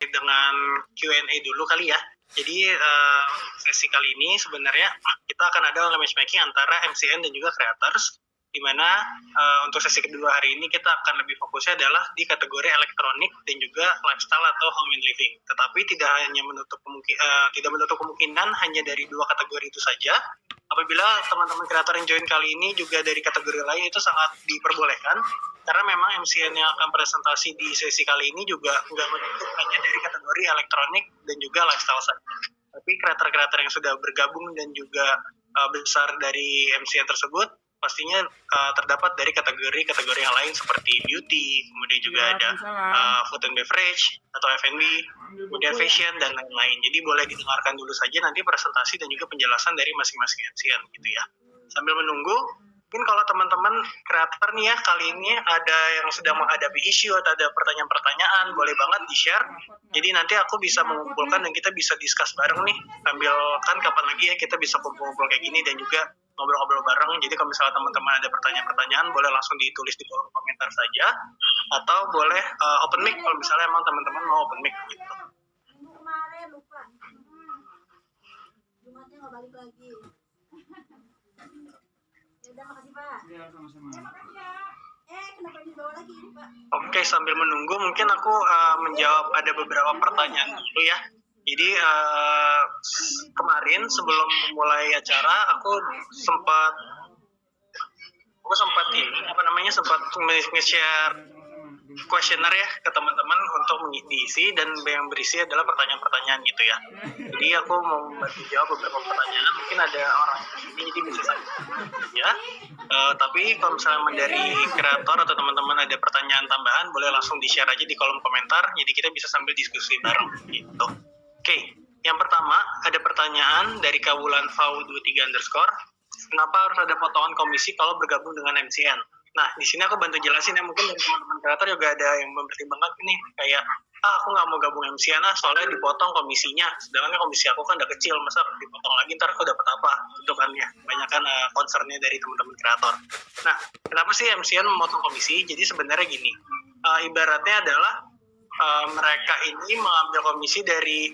terkait dengan Q&A dulu kali ya. Jadi sesi kali ini sebenarnya kita akan ada matchmaking antara MCN dan juga creators, di mana untuk sesi kedua hari ini kita akan lebih fokusnya adalah di kategori elektronik dan juga lifestyle atau home and living. Tetapi tidak menutup kemungkinan hanya dari dua kategori itu saja. Apabila teman-teman kreator yang join kali ini juga dari kategori lain, itu sangat diperbolehkan, karena memang MCN yang akan presentasi di sesi kali ini juga nggak menutup hanya dari kategori elektronik dan juga lifestyle saja. Tapi kreator-kreator yang sudah bergabung dan juga besar dari MCN tersebut pastinya terdapat dari kategori-kategori yang lain seperti beauty, kemudian juga ada food and beverage atau F&B, kemudian fashion dan lain-lain. Jadi boleh didengarkan dulu saja nanti presentasi dan juga penjelasan dari masing-masing MCN gitu ya. Sambil menunggu, mungkin kalau teman-teman kreator nih ya kali ini ada yang sedang menghadapi isu atau ada pertanyaan-pertanyaan, boleh banget di-share. Jadi nanti aku bisa mengumpulkan dan kita bisa discuss bareng nih, sambil kan kapan lagi ya kita bisa kumpul-kumpul kayak gini dan juga ngobrol-ngobrol bareng. Jadi kalau misalnya teman-teman ada pertanyaan-pertanyaan, boleh langsung ditulis di kolom komentar saja, atau boleh open mic kalau misalnya emang teman-teman mau open mic gitu. Kemarin lupa. Jumatnya nggak balik lagi. Ya udah, makasih Pak. Iya, sama-sama. Makasih ya. Kenapa dibawa lagi ini Pak? Oke, sambil menunggu mungkin aku menjawab ada beberapa pertanyaan dulu ya. Jadi kemarin sebelum mulai acara aku sempat nge-share questionnaire ya ke teman-teman untuk diisi, dan yang berisi adalah pertanyaan-pertanyaan gitu ya. Jadi aku mau membantu jawab beberapa pertanyaan, mungkin ada orang ini jadi bisa saja ya. Tapi kalau misalnya dari kreator atau teman-teman ada pertanyaan tambahan, boleh langsung di-share aja di kolom komentar, jadi kita bisa sambil diskusi bareng gitu. Oke, yang pertama ada pertanyaan dari Kawulanfau23 _. Kenapa harus ada potongan komisi kalau bergabung dengan MCN? Nah, di sini aku bantu jelasin ya, mungkin dari teman-teman kreator juga ada yang mempertimbangkan ini, kayak aku nggak mau gabung MCN soalnya dipotong komisinya, sedangkan komisi aku kan udah kecil, masa dipotong lagi ntar aku dapat apa? Itu kan ya, banyak kan concernnya dari teman-teman kreator. Nah, kenapa sih MCN memotong komisi? Jadi sebenarnya gini, ibaratnya adalah mereka ini mengambil komisi dari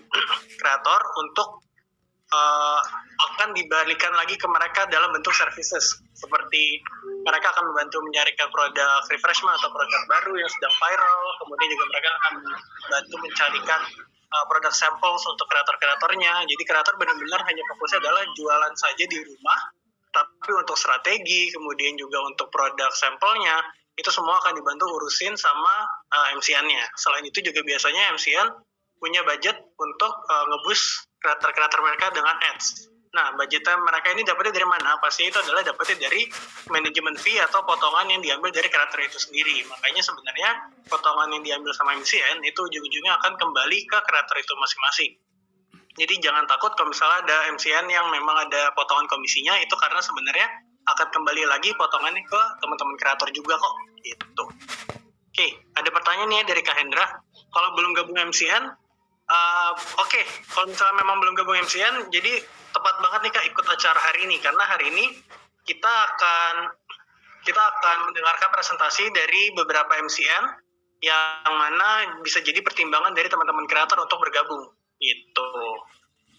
kreator untuk akan dibalikan lagi ke mereka dalam bentuk services, seperti mereka akan membantu mencarikan produk refreshment atau produk baru yang sedang viral, kemudian juga mereka akan membantu mencarikan produk samples untuk kreator-kreatornya. Jadi kreator benar-benar hanya fokusnya adalah jualan saja di rumah, tapi untuk strategi, kemudian juga untuk produk sampelnya, itu semua akan dibantu urusin sama MCN-nya. Selain itu juga biasanya MCN punya budget untuk nge-boost kreator-kreator mereka dengan ads. Nah, budgetnya mereka ini dapatnya dari mana? Pasti itu adalah dapatnya dari manajemen fee atau potongan yang diambil dari kreator itu sendiri. Makanya sebenarnya potongan yang diambil sama MCN itu ujung-ujungnya akan kembali ke kreator itu masing-masing. Jadi jangan takut kalau misalnya ada MCN yang memang ada potongan komisinya, itu karena sebenarnya akan kembali lagi potongannya ke teman-teman kreator juga kok. Gitu. Oke, ada pertanyaan nih dari Kak Hendra. Kalau belum gabung MCN, Oke, kalau misalnya memang belum gabung MCN, jadi tepat banget nih Kak ikut acara hari ini, karena hari ini kita akan mendengarkan presentasi dari beberapa MCN yang mana bisa jadi pertimbangan dari teman-teman kreator untuk bergabung gitu.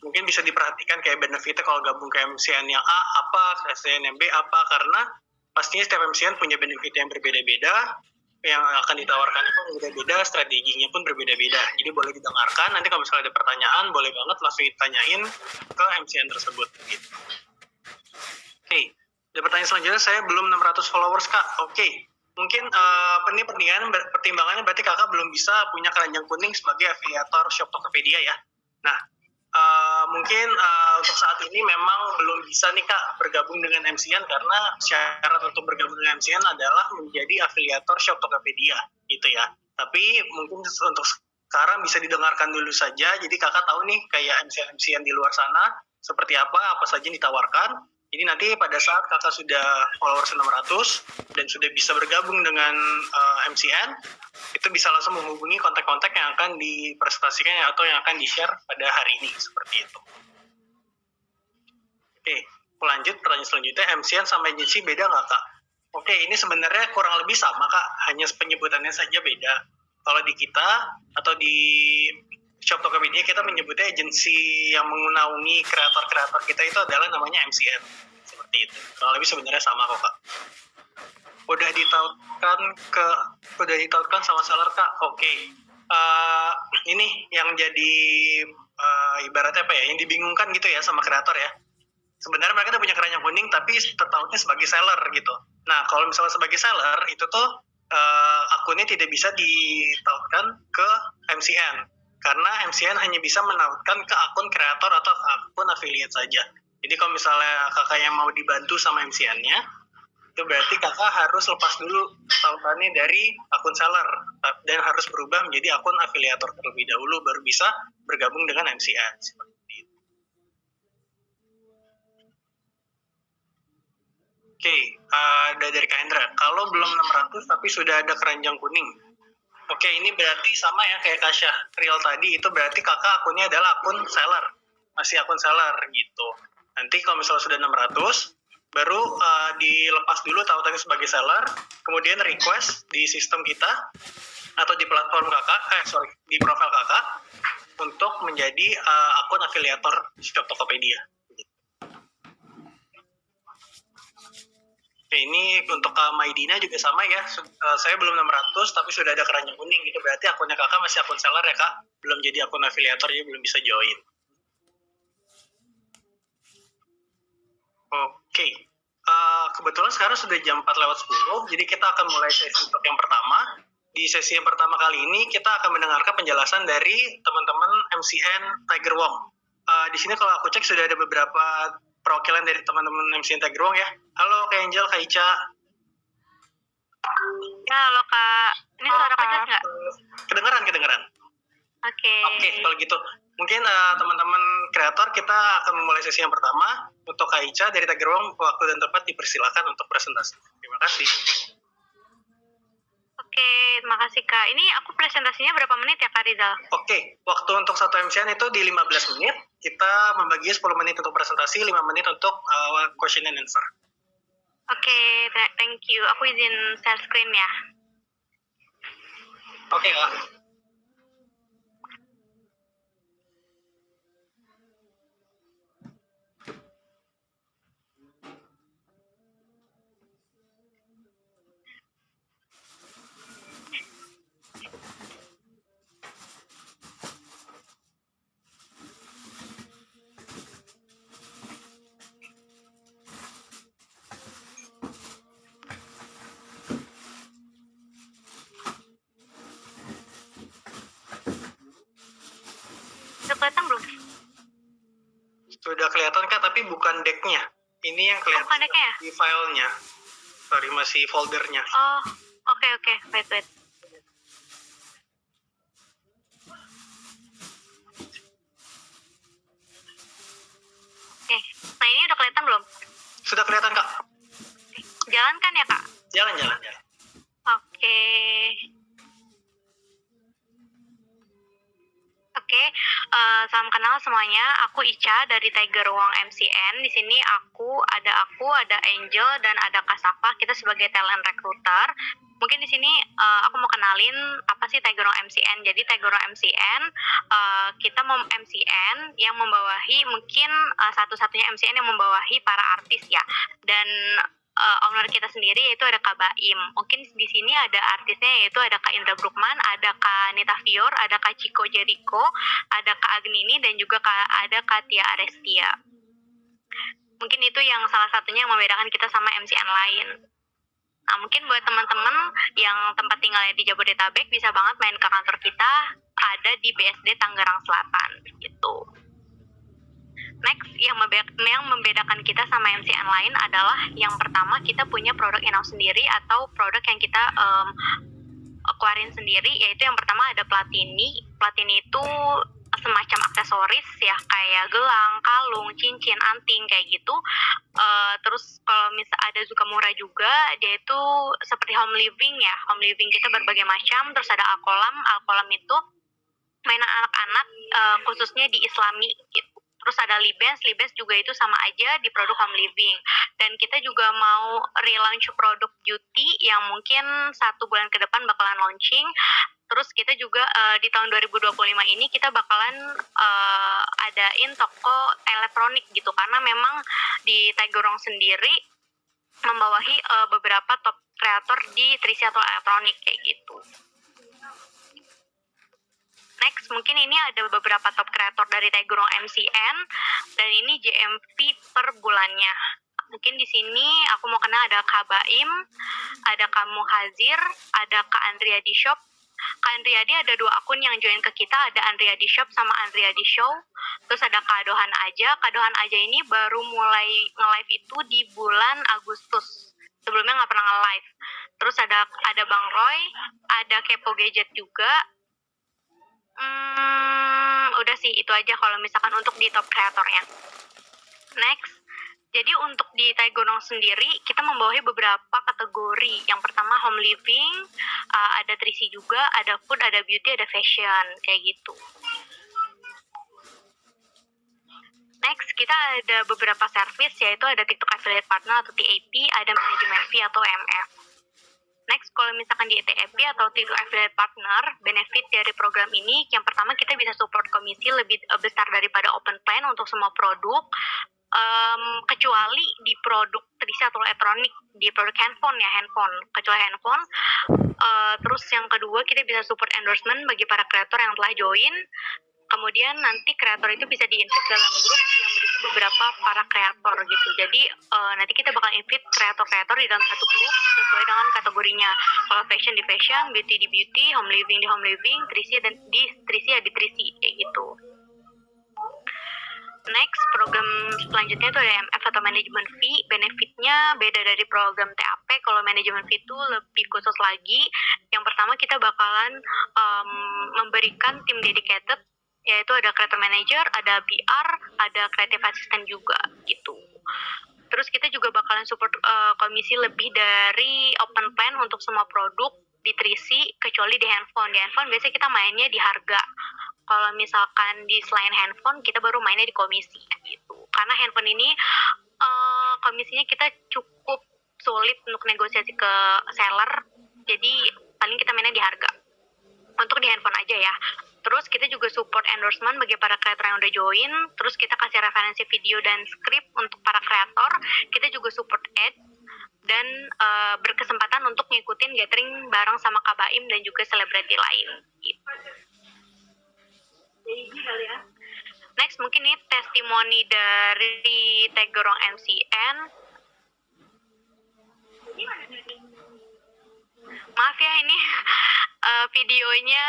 Mungkin bisa diperhatikan kayak benefitnya kalau gabung ke MCN yang A apa, MCN yang B apa, karena pastinya setiap MCN punya benefit yang berbeda-beda, yang akan ditawarkan itu berbeda-beda, strateginya pun berbeda-beda. Jadi boleh didengarkan, nanti kalau misalnya ada pertanyaan, boleh banget langsung ditanyain ke MCN tersebut. Gitu. Oke, ada pertanyaan selanjutnya, saya belum 600 followers Kak. Oke, mungkin ini pertimbangannya berarti kakak belum bisa punya keranjang kuning sebagai afiliator Shop Tokopedia ya. Nah, mungkin untuk saat ini memang belum bisa nih Kak bergabung dengan MCN, karena syarat untuk bergabung dengan MCN adalah menjadi afiliator Shop Tokopedia gitu ya. Tapi mungkin untuk sekarang bisa didengarkan dulu saja, jadi kakak tahu nih kayak MCN di luar sana seperti apa saja yang ditawarkan. Jadi nanti pada saat kakak sudah followers 600 dan sudah bisa bergabung dengan MCN, itu bisa langsung menghubungi kontak-kontak yang akan dipresentasikan atau yang akan di-share pada hari ini, seperti itu. Oke, lanjut pertanyaan selanjutnya, MCN sama agensi beda nggak Kak? Oke, ini sebenarnya kurang lebih sama Kak, hanya penyebutannya saja beda. Kalau di kita atau di Shop Tokopedia kita menyebutnya agensi yang mengaungi kreator-kreator kita itu adalah namanya MCN. Seperti itu. Kurang lebih sebenarnya sama kok, Kak. Udah ditautkan sama seller, Kak. Oke. Ini yang jadi ibaratnya apa ya? Yang dibingungkan gitu ya sama kreator ya. Sebenarnya mereka udah punya keranjang kuning tapi tertautnya sebagai seller gitu. Nah, kalau misalnya sebagai seller itu tuh akunnya tidak bisa ditautkan ke MCN karena MCN hanya bisa menautkan ke akun kreator atau akun affiliate saja. Jadi kalau misalnya kakak yang mau dibantu sama MCN-nya, itu berarti kakak harus lepas dulu tautannya dari akun seller dan harus berubah menjadi akun afiliator terlebih dahulu baru bisa bergabung dengan MCN. Oke, ada dari Kak Hendra. Kalau belum 600 tapi sudah ada keranjang kuning. Oke, ini berarti sama ya kayak Kasya Real tadi, itu berarti kakak akunnya adalah akun seller. Masih akun seller gitu. Nanti kalau misalnya sudah 600, baru dilepas dulu tautannya sebagai seller, kemudian request di sistem kita, atau di platform kakak, di profil kakak, untuk menjadi akun afiliator Shop Tokopedia. Oke, ini untuk Kak Maidina juga sama ya. Saya belum 600 tapi sudah ada keranjang kuning gitu. Berarti akunnya kakak masih akun seller ya, Kak. Belum jadi akun afiliator, jadi belum bisa join. Oke. Kebetulan sekarang sudah jam 4:10, jadi kita akan mulai sesi untuk yang pertama. Di sesi yang pertama kali ini kita akan mendengarkan penjelasan dari teman-teman MCN Tiger Wong. Di sini kalau aku cek sudah ada beberapa perwakilan dari teman-teman MCN Tiger Wong ya. Halo Kak Angel, Kak Ica. Ya, halo Kak. Ini suara aku jelas nggak? Kedengeran. Oke, kalau gitu. Mungkin teman-teman kreator kita akan memulai sesi yang pertama. Untuk Kak Ica dari Tiger Wong, waktu dan tempat dipersilakan untuk presentasi. Terima kasih. Oke, terima kasih Kak. Ini aku presentasinya berapa menit ya Kak Rizal? Oke, waktu untuk satu MCN itu di 15 menit. Kita membagi 10 menit untuk presentasi, 5 menit untuk question and answer. Oke, thank you. Aku izin share screen ya. Oke, Kak. Udah kelihatan belum? Sudah kelihatan, Kak, tapi bukan deck-nya. Ini yang kelihatan bukan deck-nya ya? di filenya. Sorry, masih foldernya. Oh, oke. Wait. Oke, nah ini udah kelihatan belum? Sudah kelihatan, Kak? Jalan kan ya Kak? Jalan. Oke, salam kenal semuanya. Aku Ica dari Tiger Wong MCN. Di sini ada Angel dan ada Kasafa. Kita sebagai talent recruiter. Mungkin di sini aku mau kenalin apa sih Tiger Wong MCN. Jadi Tiger Wong MCN kita MCN yang membawahi mungkin satu-satunya MCN yang membawahi para artis ya. Dan owner kita sendiri yaitu ada Kak Baim. Mungkin di sini ada artisnya yaitu ada Kak Indra Brukman, ada Kak Nita Fior, ada Kak Chico Jericho, ada Kak Agnini dan juga ada Kak Tia Arestia. Mungkin itu yang salah satunya yang membedakan kita sama MCN lain. Nah, mungkin buat teman-teman yang tempat tinggalnya di Jabodetabek bisa banget main ke kantor kita, ada di BSD Tangerang Selatan gitu. Next, yang membedakan kita sama MCN lain adalah yang pertama kita punya produk in-house sendiri atau produk yang kita keluarin sendiri, yaitu yang pertama ada Platini. Platini itu semacam aksesoris ya, kayak gelang, kalung, cincin, anting kayak gitu. Terus kalau ada Zukamura juga, dia itu seperti home living ya. Home living kita berbagai macam. Terus ada Alkolam itu mainan anak-anak khususnya di Islami gitu. Terus ada Libens juga itu sama aja di produk home living. Dan kita juga mau relaunch produk beauty yang mungkin 1 bulan ke depan bakalan launching. Terus kita juga di tahun 2025 ini kita bakalan adain toko elektronik gitu, karena memang di Tigerwrong sendiri membawahi beberapa top kreator di 3C atau elektronik kayak gitu. Next, mungkin ini ada beberapa top kreator dari Tigerwrong MCN dan ini GMV per bulannya. Mungkin di sini aku mau kenal ada Kak Baim, ada Kak Muhazir, ada Kak Andriadi Shop. Kak Andriadi ada 2 akun yang join ke kita, ada Andriadi Shop sama Andriadi Show. Terus ada Kak Dohan Aja. Kak Dohan Aja ini baru mulai nge-live itu di bulan Agustus. Sebelumnya nggak pernah nge-live. Terus ada Bang Roy, ada Kepo Gadget juga. Udah sih, itu aja kalau misalkan untuk di top kreatornya. Next, jadi untuk di Tigerwrong sendiri kita membawahi beberapa kategori. Yang pertama home living, ada 3C juga, ada food, ada beauty, ada fashion, kayak gitu. Next, kita ada beberapa service, yaitu ada TikTok Affiliate Partner atau TAP, ada manajemen fee atau MF. Next, kalau misalkan di TAP atau TikTok Affiliate Partner, benefit dari program ini, yang pertama kita bisa support komisi lebih besar daripada open plan untuk semua produk, kecuali di produk 3C atau elektronik, di produk handphone ya, kecuali handphone. Terus yang kedua, kita bisa support endorsement bagi para kreator yang telah join. Kemudian nanti kreator itu bisa di-invite dalam grup yang berisi beberapa para kreator gitu. Jadi nanti kita bakal invite kreator-kreator di dalam satu grup sesuai dengan kategorinya. Kalau fashion di fashion, beauty di beauty, home living di home living, 3C dan di 3C ya di 3C kayak gitu. Next, program selanjutnya itu ada MF atau Management Fee. Benefitnya beda dari program TAP. Kalau Management Fee itu lebih khusus lagi. Yang pertama kita bakalan memberikan tim dedicated, yaitu ada creator manager, ada BR, ada creative assistant juga gitu. Terus kita juga bakalan support komisi lebih dari open plan untuk semua produk di 3C, kecuali di handphone. Di handphone biasanya kita mainnya di harga. Kalau misalkan di selain handphone, kita baru mainnya di komisi gitu. Karena handphone ini komisinya kita cukup sulit untuk negosiasi ke seller, jadi paling kita mainnya di harga. Untuk di handphone aja ya. Terus kita juga support endorsement bagi para kreator yang udah join. Terus kita kasih referensi video dan script untuk para kreator. Kita juga support ad dan berkesempatan untuk ngikutin gathering bareng sama Kak Baim dan juga selebriti lain. Gitu. Next, mungkin ini testimoni dari Tigerwrong MCN. Maaf ya, ini videonya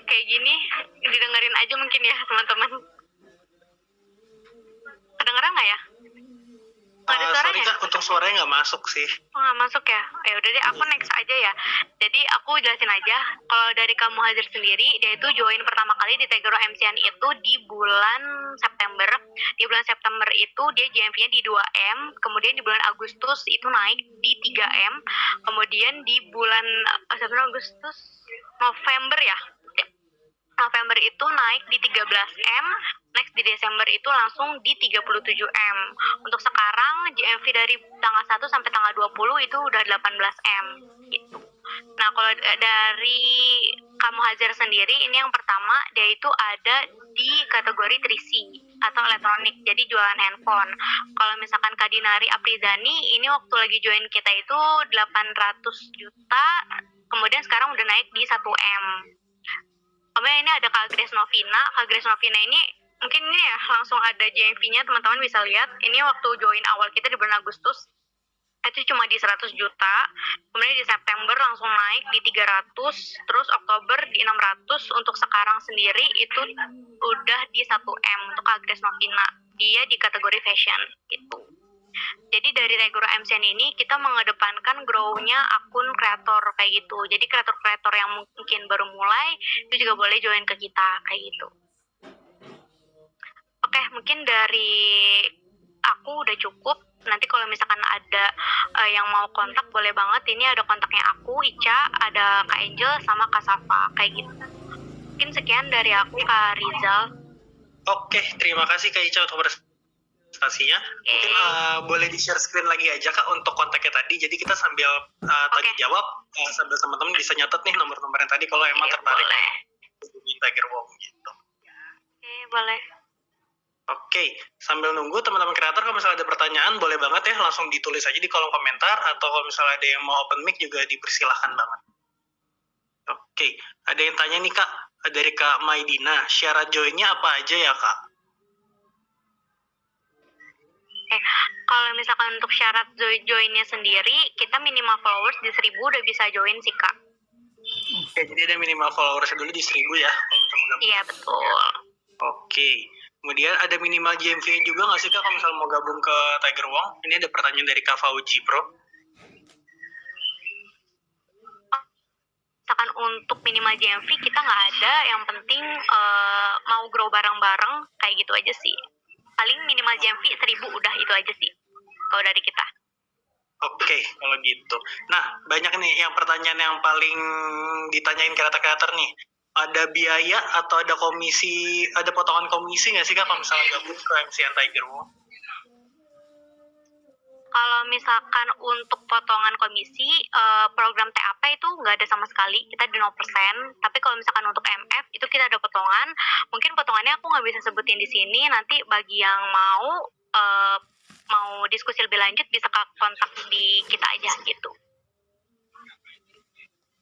kayak gini, didengerin aja mungkin ya teman-teman. Kedengeran nggak ya? Nggak ada suaranya? Sorry Kak, untuk suaranya nggak masuk sih. Oh, nggak masuk ya? Ya udah deh, aku next aja ya. Jadi aku jelasin aja. Kalau dari Kamu Hazir sendiri, dia itu join pertama kali di Tigerwrong MCN itu di bulan September. Di bulan September itu dia JMV-nya di 2M. Kemudian di bulan Agustus itu naik di 3M. Kemudian di bulan November ya. November itu naik di 13M, next di Desember itu langsung di 37M. Untuk sekarang GMV dari tanggal 1 sampai tanggal 20 itu udah 18M gitu. Nah, kalau dari Kamu Hazir sendiri, ini yang pertama dia itu ada di kategori 3C atau elektronik, jadi jualan handphone. Kalau misalkan Kak Dinari Aprizani, ini waktu lagi join kita itu 800 juta, kemudian sekarang udah naik di 1M. Kemudian ini ada Kak Grace Novina. Kak Grace Novina ini mungkin ini ya langsung ada JMV-nya, teman-teman bisa lihat. Ini waktu join awal kita di bulan Agustus itu cuma di 100 juta. Kemudian di September langsung naik di 300, terus Oktober di 600. Untuk sekarang sendiri itu udah di 1M untuk Kak Grace Novina. Dia di kategori fashion gitu. Jadi dari Tigerwrong MCN ini kita mengedepankan grow-nya akun kreator kayak gitu. Jadi kreator-kreator yang mungkin baru mulai itu juga boleh join ke kita kayak gitu. Oke, mungkin dari aku udah cukup. Nanti kalau misalkan ada yang mau kontak boleh banget. Ini ada kontaknya aku, Ica, ada Kak Angel sama Kak Safa kayak gitu. Mungkin sekian dari aku, Kak Rizal. Oke, terima kasih Kak Ica untuk kontestasinya. Mungkin boleh di-share screen lagi aja Kak untuk kontaknya tadi. Jadi kita sambil tanya jawab, sambil teman-teman bisa nyatet nih nomor-nomor yang tadi kalau emang tertarik hubungi Tiger Wong gitu. Oke, boleh. Oke, sambil nunggu teman-teman kreator kalau misalnya ada pertanyaan boleh banget ya langsung ditulis aja di kolom komentar, atau kalau misalnya ada yang mau open mic juga dipersilahkan banget. Oke, ada yang tanya nih Kak, dari Kak Maidina, syarat join-nya apa aja ya Kak? Kalau misalkan untuk syarat join-nya sendiri, kita minimal followers di 1000 udah bisa join sih Kak. Oke, jadi ada minimal followers dulu di 1000 ya? Iya, betul. Oke, kemudian ada minimal GMV juga nggak sih Kak kalau misalnya mau gabung ke Tiger Wong? Ini ada pertanyaan dari Kak Fauji Pro. Misalkan untuk minimal GMV kita nggak ada, yang penting mau grow bareng-bareng kayak gitu aja sih. Paling minimal GMV 1000 udah itu aja sih kalau dari kita. Oke, kalau gitu. Nah, banyak nih yang pertanyaan yang paling ditanyain kreator-kreator nih. Ada biaya atau ada komisi, ada potongan komisi nggak sih Kak kalau misalnya gabung ke MCN Tiger Wong? Kalau misalkan untuk potongan komisi, program TAP itu nggak ada sama sekali, kita di 0%. Tapi kalau misalkan untuk MF, itu kita ada potongan. Mungkin potongannya aku nggak bisa sebutin di sini, nanti bagi yang mau diskusi lebih lanjut bisa kontak di kita aja gitu.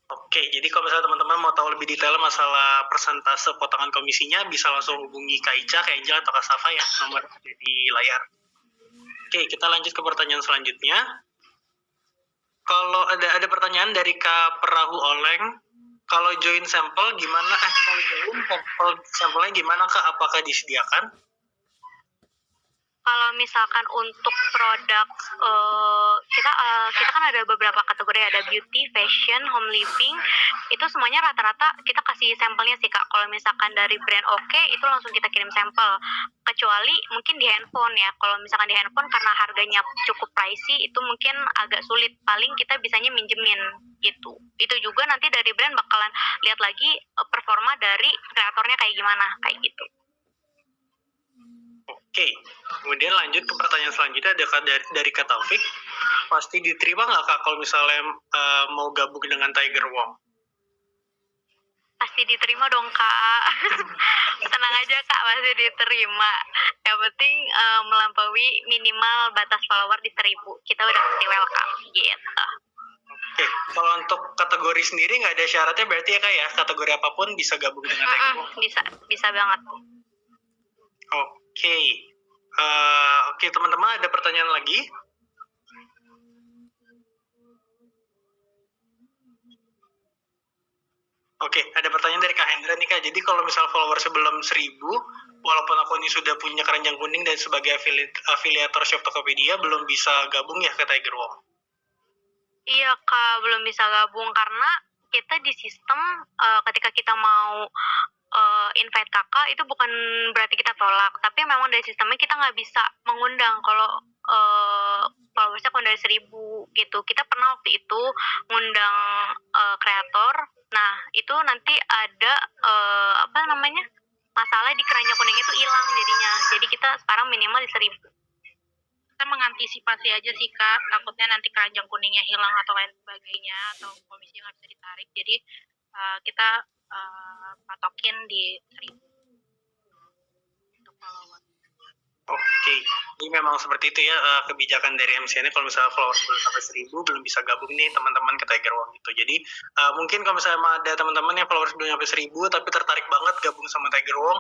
Oke, jadi kalau misalnya teman-teman mau tahu lebih detail masalah persentase potongan komisinya, bisa langsung hubungi Kak Ica, Kak Angel, atau Kak Safa ya, nomor di layar. Oke, kita lanjut ke pertanyaan selanjutnya. Kalau ada pertanyaan dari Kak Perahu Oleng, kalau join sampel gimana? Kalau join sampelnya gimana Kak? Apakah disediakan? Kalau misalkan untuk produk kita kan ada beberapa kategori, ada beauty, fashion, home living, itu semuanya rata-rata kita kasih sampelnya sih Kak. Kalau misalkan dari brand oke, itu langsung kita kirim sampel. Kecuali mungkin di handphone ya. Kalau misalkan di handphone karena harganya cukup pricey, itu mungkin agak sulit. Paling kita bisanya minjemin gitu. Itu juga nanti dari brand bakalan lihat lagi performa dari kreatornya kayak gimana, kayak gitu. Oke, kemudian lanjut ke pertanyaan selanjutnya ada dari Kak Taufik. Pasti diterima nggak Kak kalau misalnya mau gabung dengan Tiger Wong? Pasti diterima dong Kak. Tenang aja Kak, pasti diterima. Yang penting melampaui minimal batas follower di 1000. Kita udah pasti welcome gitu. Oke, kalau untuk kategori sendiri nggak ada syaratnya berarti ya Kak ya? Kategori apapun bisa gabung dengan Tiger Wong? Bisa banget. Oke, teman-teman ada pertanyaan lagi? Oke, ada pertanyaan dari Kak Hendra nih Kak. Jadi kalau misal follower sebelum 1000, walaupun aku ini sudah punya keranjang kuning dan sebagai afiliator Shop Tokopedia, belum bisa gabung ya ke Tiger Wong? Iya Kak, belum bisa gabung karena kita di sistem ketika kita mau invite kakak itu bukan berarti kita tolak, tapi memang dari sistemnya kita nggak bisa mengundang kalau followersnya kurang dari 1000 gitu. Kita pernah waktu itu ngundang kreator, nah itu nanti ada masalah di keranjang kuningnya itu hilang jadinya, jadi kita sekarang minimal di 1000. Kita mengantisipasi aja sih Kak, takutnya nanti keranjang kuningnya hilang atau lain sebagainya, atau komisinya nggak bisa ditarik, jadi kita patokin di 1000 untuk follower. Oke, ini memang seperti itu ya kebijakan dari MCN. Kalau misalnya followers belum sampai 1000 belum bisa gabung nih teman-teman ke Tiger Wong gitu. Jadi mungkin kalau misalnya ada teman-teman yang followers belum sampai 1000 tapi tertarik banget gabung sama Tiger Wong,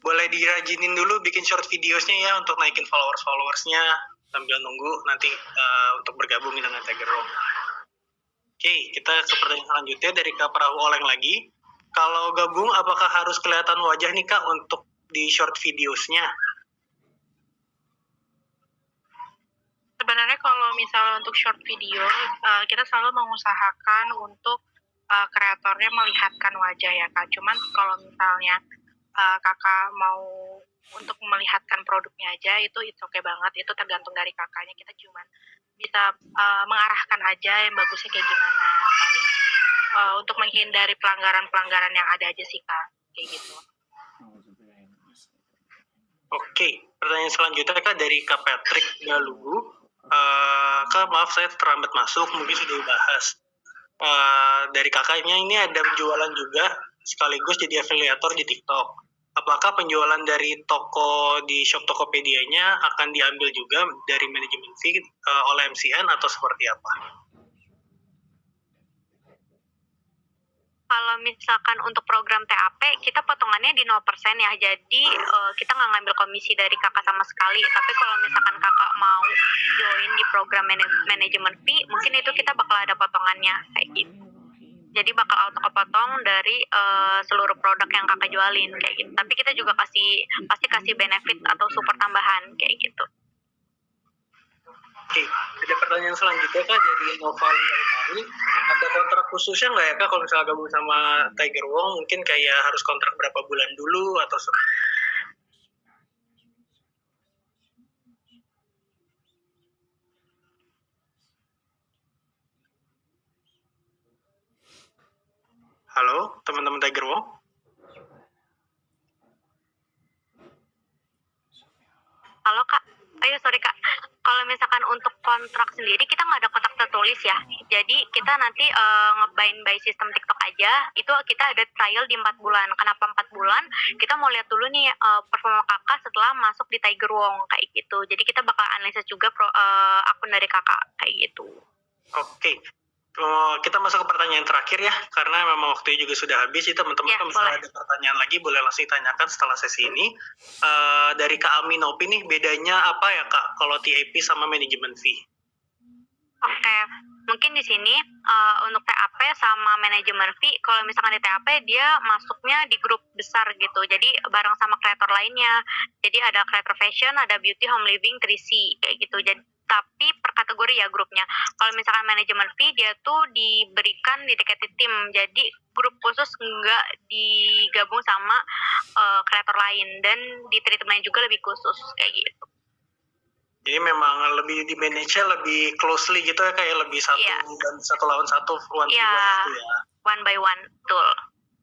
boleh dirajinin dulu bikin short videosnya ya untuk naikin followersnya sambil nunggu nanti untuk bergabung dengan Tiger Wong. Oke, kita ke pertanyaan selanjutnya dari Kak Perahu Oleng lagi. Kalau gabung, apakah harus kelihatan wajah nih Kak untuk di short videosnya? Sebenarnya kalau misalnya untuk short video, kita selalu mengusahakan untuk kreatornya melihatkan wajah ya Kak. Cuman kalau misalnya kakak mau untuk melihatkan produknya aja, itu oke banget. Itu tergantung dari kakaknya. Kita cuma bisa mengarahkan aja yang bagusnya kayak gimana. Paling untuk menghindari pelanggaran-pelanggaran yang ada aja sih Kak, kayak gitu. Oke, pertanyaan selanjutnya Kak dari Kak Patrick Galugu. Kak, maaf saya terlambat masuk, mungkin sudah dibahas. Dari kakaknya ini ada penjualan juga, sekaligus jadi afiliator di TikTok. Apakah penjualan dari toko di shop Tokopedia-nya akan diambil juga dari manajemen fee oleh MCN atau seperti apa? Kalau misalkan untuk program TAP, kita potongannya di 0% ya. Jadi kita nggak ngambil komisi dari kakak sama sekali. Tapi kalau misalkan kakak mau join di program manajemen fee, mungkin itu kita bakal ada potongannya kayak gitu. Jadi bakal auto kepotong dari seluruh produk yang kakak jualin kayak gitu. Tapi kita juga pasti kasih benefit atau support tambahan kayak gitu. Oke, ada pertanyaan selanjutnya Kak dari Noval Yalmari. Ada kontrak khususnya nggak ya Kak kalau misalnya gabung sama Tiger Wong? Mungkin kayak harus kontrak berapa bulan dulu atau seperti. Halo, teman-teman Tiger Wong? Halo Kak, sorry Kak. Kalau misalkan untuk kontrak sendiri kita nggak ada kontrak tertulis ya. Jadi kita nanti ngebind by sistem TikTok aja. Itu kita ada trial di 4 bulan. Kenapa 4 bulan? Kita mau lihat dulu nih performa kakak setelah masuk di Tiger Wong kayak gitu. Jadi kita bakal analisis juga akun dari kakak kayak gitu. Oke. Kita masuk ke pertanyaan terakhir ya, karena memang waktunya juga sudah habis. Jadi teman-teman kalau misalnya ada pertanyaan lagi boleh langsung tanyakan setelah sesi ini. Dari Kak Aminopi nih, bedanya apa ya Kak kalau TAP sama manajemen fee? Oke, mungkin di sini untuk TAP sama manajemen fee, kalau misalkan di TAP dia masuknya di grup besar gitu, jadi bareng sama kreator lainnya. Jadi ada kreator fashion, ada beauty, home living, 3C kayak gitu. Jadi tapi per kategori ya grupnya. Kalau misalkan manajemen fee dia tuh diberikan di dedicated tim, jadi grup khusus nggak digabung sama kreator lain dan di treatment juga lebih khusus kayak gitu. Jadi memang lebih di manage lebih closely gitu ya, kayak lebih satu lawan satu one to one gitu ya. One by one, betul.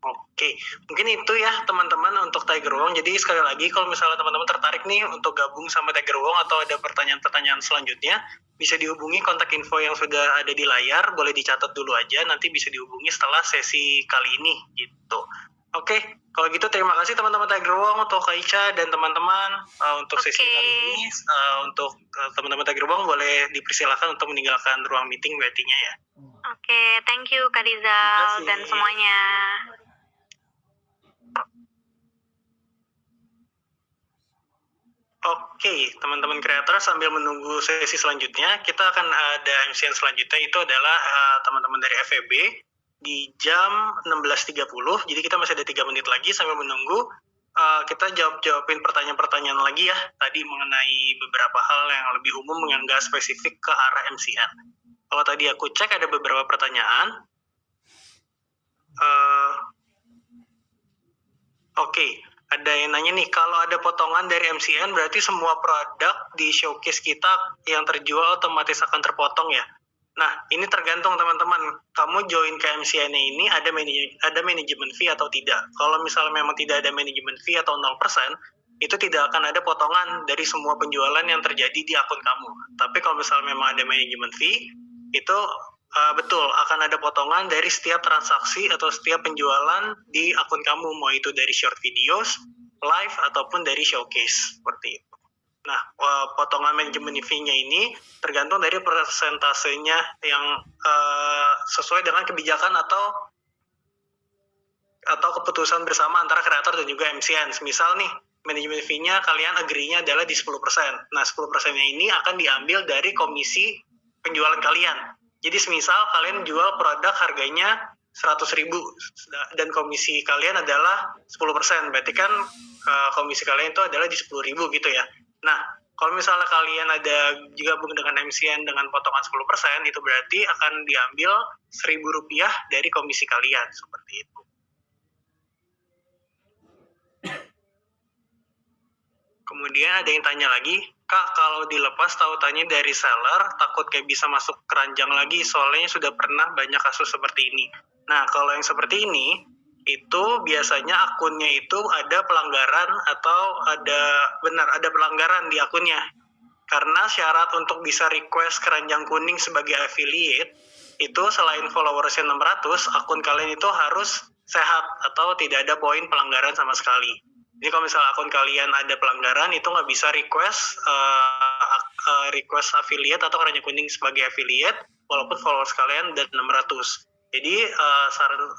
Oke, mungkin itu ya teman-teman untuk Tiger Wong. Jadi sekali lagi kalau misalnya teman-teman tertarik nih untuk gabung sama Tiger Wong atau ada pertanyaan-pertanyaan selanjutnya, bisa dihubungi kontak info yang sudah ada di layar, boleh dicatat dulu aja, nanti bisa dihubungi setelah sesi kali ini gitu. Oke, kalau gitu terima kasih teman-teman Tiger Wong, untuk Kak Ica dan teman-teman untuk sesi kali ini. Untuk teman-teman Tiger Wong boleh dipersilakan untuk meninggalkan ruang meeting meetingnya ya. Oke, thank you Kak Rizal dan semuanya. Oke, teman-teman kreator, sambil menunggu sesi selanjutnya, kita akan ada MCN selanjutnya, itu adalah teman-teman dari FEB di jam 16.30. Jadi kita masih ada 3 menit lagi sambil menunggu. Kita jawabin pertanyaan-pertanyaan lagi ya, tadi mengenai beberapa hal yang lebih umum yang nggak spesifik ke arah MCN. Kalau tadi aku cek ada beberapa pertanyaan. Oke. Ada yang nanya nih, kalau ada potongan dari MCN berarti semua produk di showcase kita yang terjual otomatis akan terpotong ya? Nah, ini tergantung teman-teman. Kamu join ke MCN ini ada manajemen fee atau tidak. Kalau misalnya memang tidak ada manajemen fee atau 0%, itu tidak akan ada potongan dari semua penjualan yang terjadi di akun kamu. Tapi kalau misalnya memang ada manajemen fee, itu betul, akan ada potongan dari setiap transaksi atau setiap penjualan di akun kamu, mau itu dari short videos, live, ataupun dari showcase, seperti itu. Nah, potongan manajemen fee-nya ini tergantung dari persentasenya yang sesuai dengan kebijakan atau keputusan bersama antara kreator dan juga MCN. Misal nih, manajemen fee-nya kalian agree-nya adalah di 10%. Nah, 10%-nya ini akan diambil dari komisi penjualan kalian. Jadi semisal kalian jual produk harganya 100.000 dan komisi kalian adalah 10%, berarti kan komisi kalian itu adalah di 10.000 gitu ya. Nah, kalau misalnya kalian ada gabung dengan MCN dengan potongan 10%, itu berarti akan diambil Rp1.000 dari komisi kalian, seperti itu. Kemudian ada yang tanya lagi, Kak, kalau dilepas tautannya dari seller, takut kayak bisa masuk keranjang lagi, soalnya sudah pernah banyak kasus seperti ini. Nah, kalau yang seperti ini, itu biasanya akunnya itu ada pelanggaran atau ada pelanggaran di akunnya. Karena syarat untuk bisa request keranjang kuning sebagai affiliate itu selain followersnya 600, akun kalian itu harus sehat atau tidak ada poin pelanggaran sama sekali. Jadi kalau misalnya akun kalian ada pelanggaran itu nggak bisa request affiliate atau keranjang kuning sebagai affiliate walaupun followers kalian dan 600. Jadi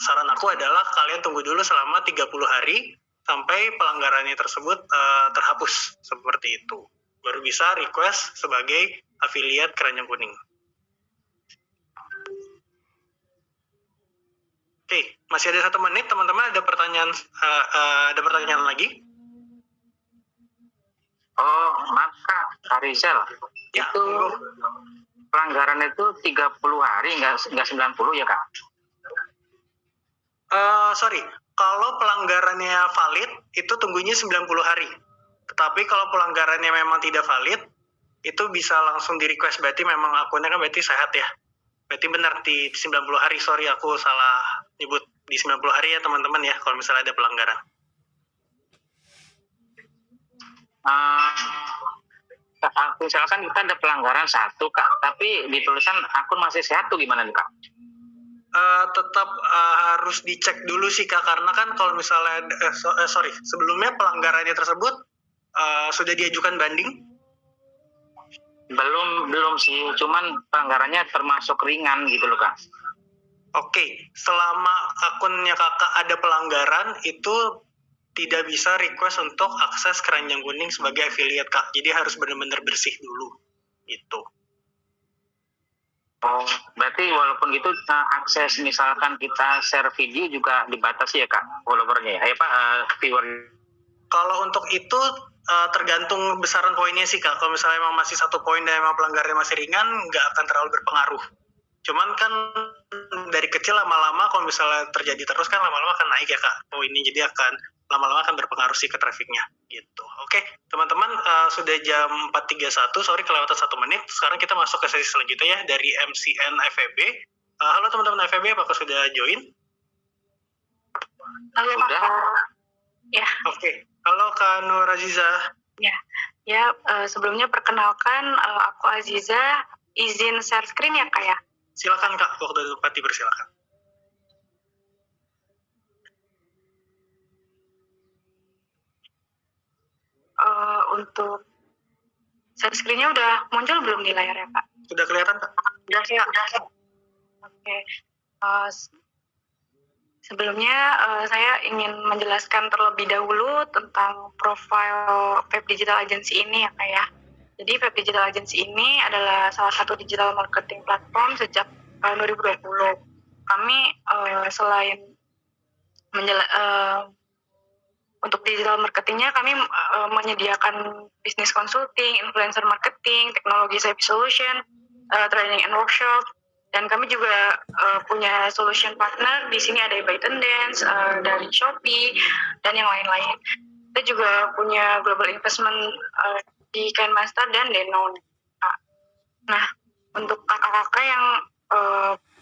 saran aku adalah kalian tunggu dulu selama 30 hari sampai pelanggarannya tersebut terhapus seperti itu. Baru bisa request sebagai affiliate keranjang kuning. Oke, masih ada 1 menit, teman-teman. Ada pertanyaan lagi? Oh, maaf Kak Rizal. Ya, Itu pelanggaran itu 30 hari, nggak 90 ya Kak? Sorry, kalau pelanggarannya valid, itu tunggunya 90 hari. Tetapi kalau pelanggarannya memang tidak valid, itu bisa langsung di-request. Berarti memang akunnya kan berarti sehat ya. Berarti benar di 90 hari, sorry aku salah nyebut. Di 90 hari ya teman-teman ya, kalau misalnya ada pelanggaran. Misalkan kita ada pelanggaran 1 Kak, tapi di tulisan akun masih sehat tuh gimana nih Kak? Tetap harus dicek dulu sih Kak, karena kan kalau misalnya sebelumnya pelanggarannya tersebut sudah diajukan banding? Belum sih, cuman pelanggarannya termasuk ringan gitu loh Kak. Oke, selama akunnya Kakak ada pelanggaran itu tidak bisa request untuk akses keranjang kuning sebagai affiliate Kak. Jadi harus benar-benar bersih dulu gitu. Oh, berarti walaupun gitu akses misalkan kita share video juga dibatasi ya Kak, followernya ya, viewer. Kalau untuk itu tergantung besaran poinnya sih Kak. Kalau misalnya memang masih 1 poin dan memang pelanggarannya masih ringan, nggak akan terlalu berpengaruh. Cuman kan dari kecil lama-lama kalau misalnya terjadi terus kan lama-lama akan naik ya Kak poinnya, jadi akan lama-lama akan berpengaruh sih ke trafficnya gitu. Oke, teman-teman, sudah jam 4.31, sorry kelewatan 1 menit. Sekarang kita masuk ke sesi selanjutnya ya dari MCN FEB. Halo teman-teman FEB, apakah sudah join? Halo Kak. Ya. Oke, halo Kak Nur Aziza. Ya, sebelumnya perkenalkan aku Aziza, izin share screen ya Kak ya. Silakan Kak, waktu itu Pati bersilakan. Untuk share screen-nya udah muncul belum di layar ya Kak? Sudah kelihatan Kak? Udah. Oke. Sebelumnya saya ingin menjelaskan terlebih dahulu tentang profil Web Digital Agency ini ya Kak ya. Jadi Web Digital Agency ini adalah salah satu digital marketing platform sejak tahun 2020. Kami selain untuk digital marketingnya kami menyediakan business consulting, influencer marketing, teknologi service solution, training and workshop, dan kami juga punya solution partner. Di sini ada ByteDance, dari Shopee, dan yang lain-lain. Kita juga punya global investment di Kindmaster dan Danone. Nah, untuk kakak-kakak yang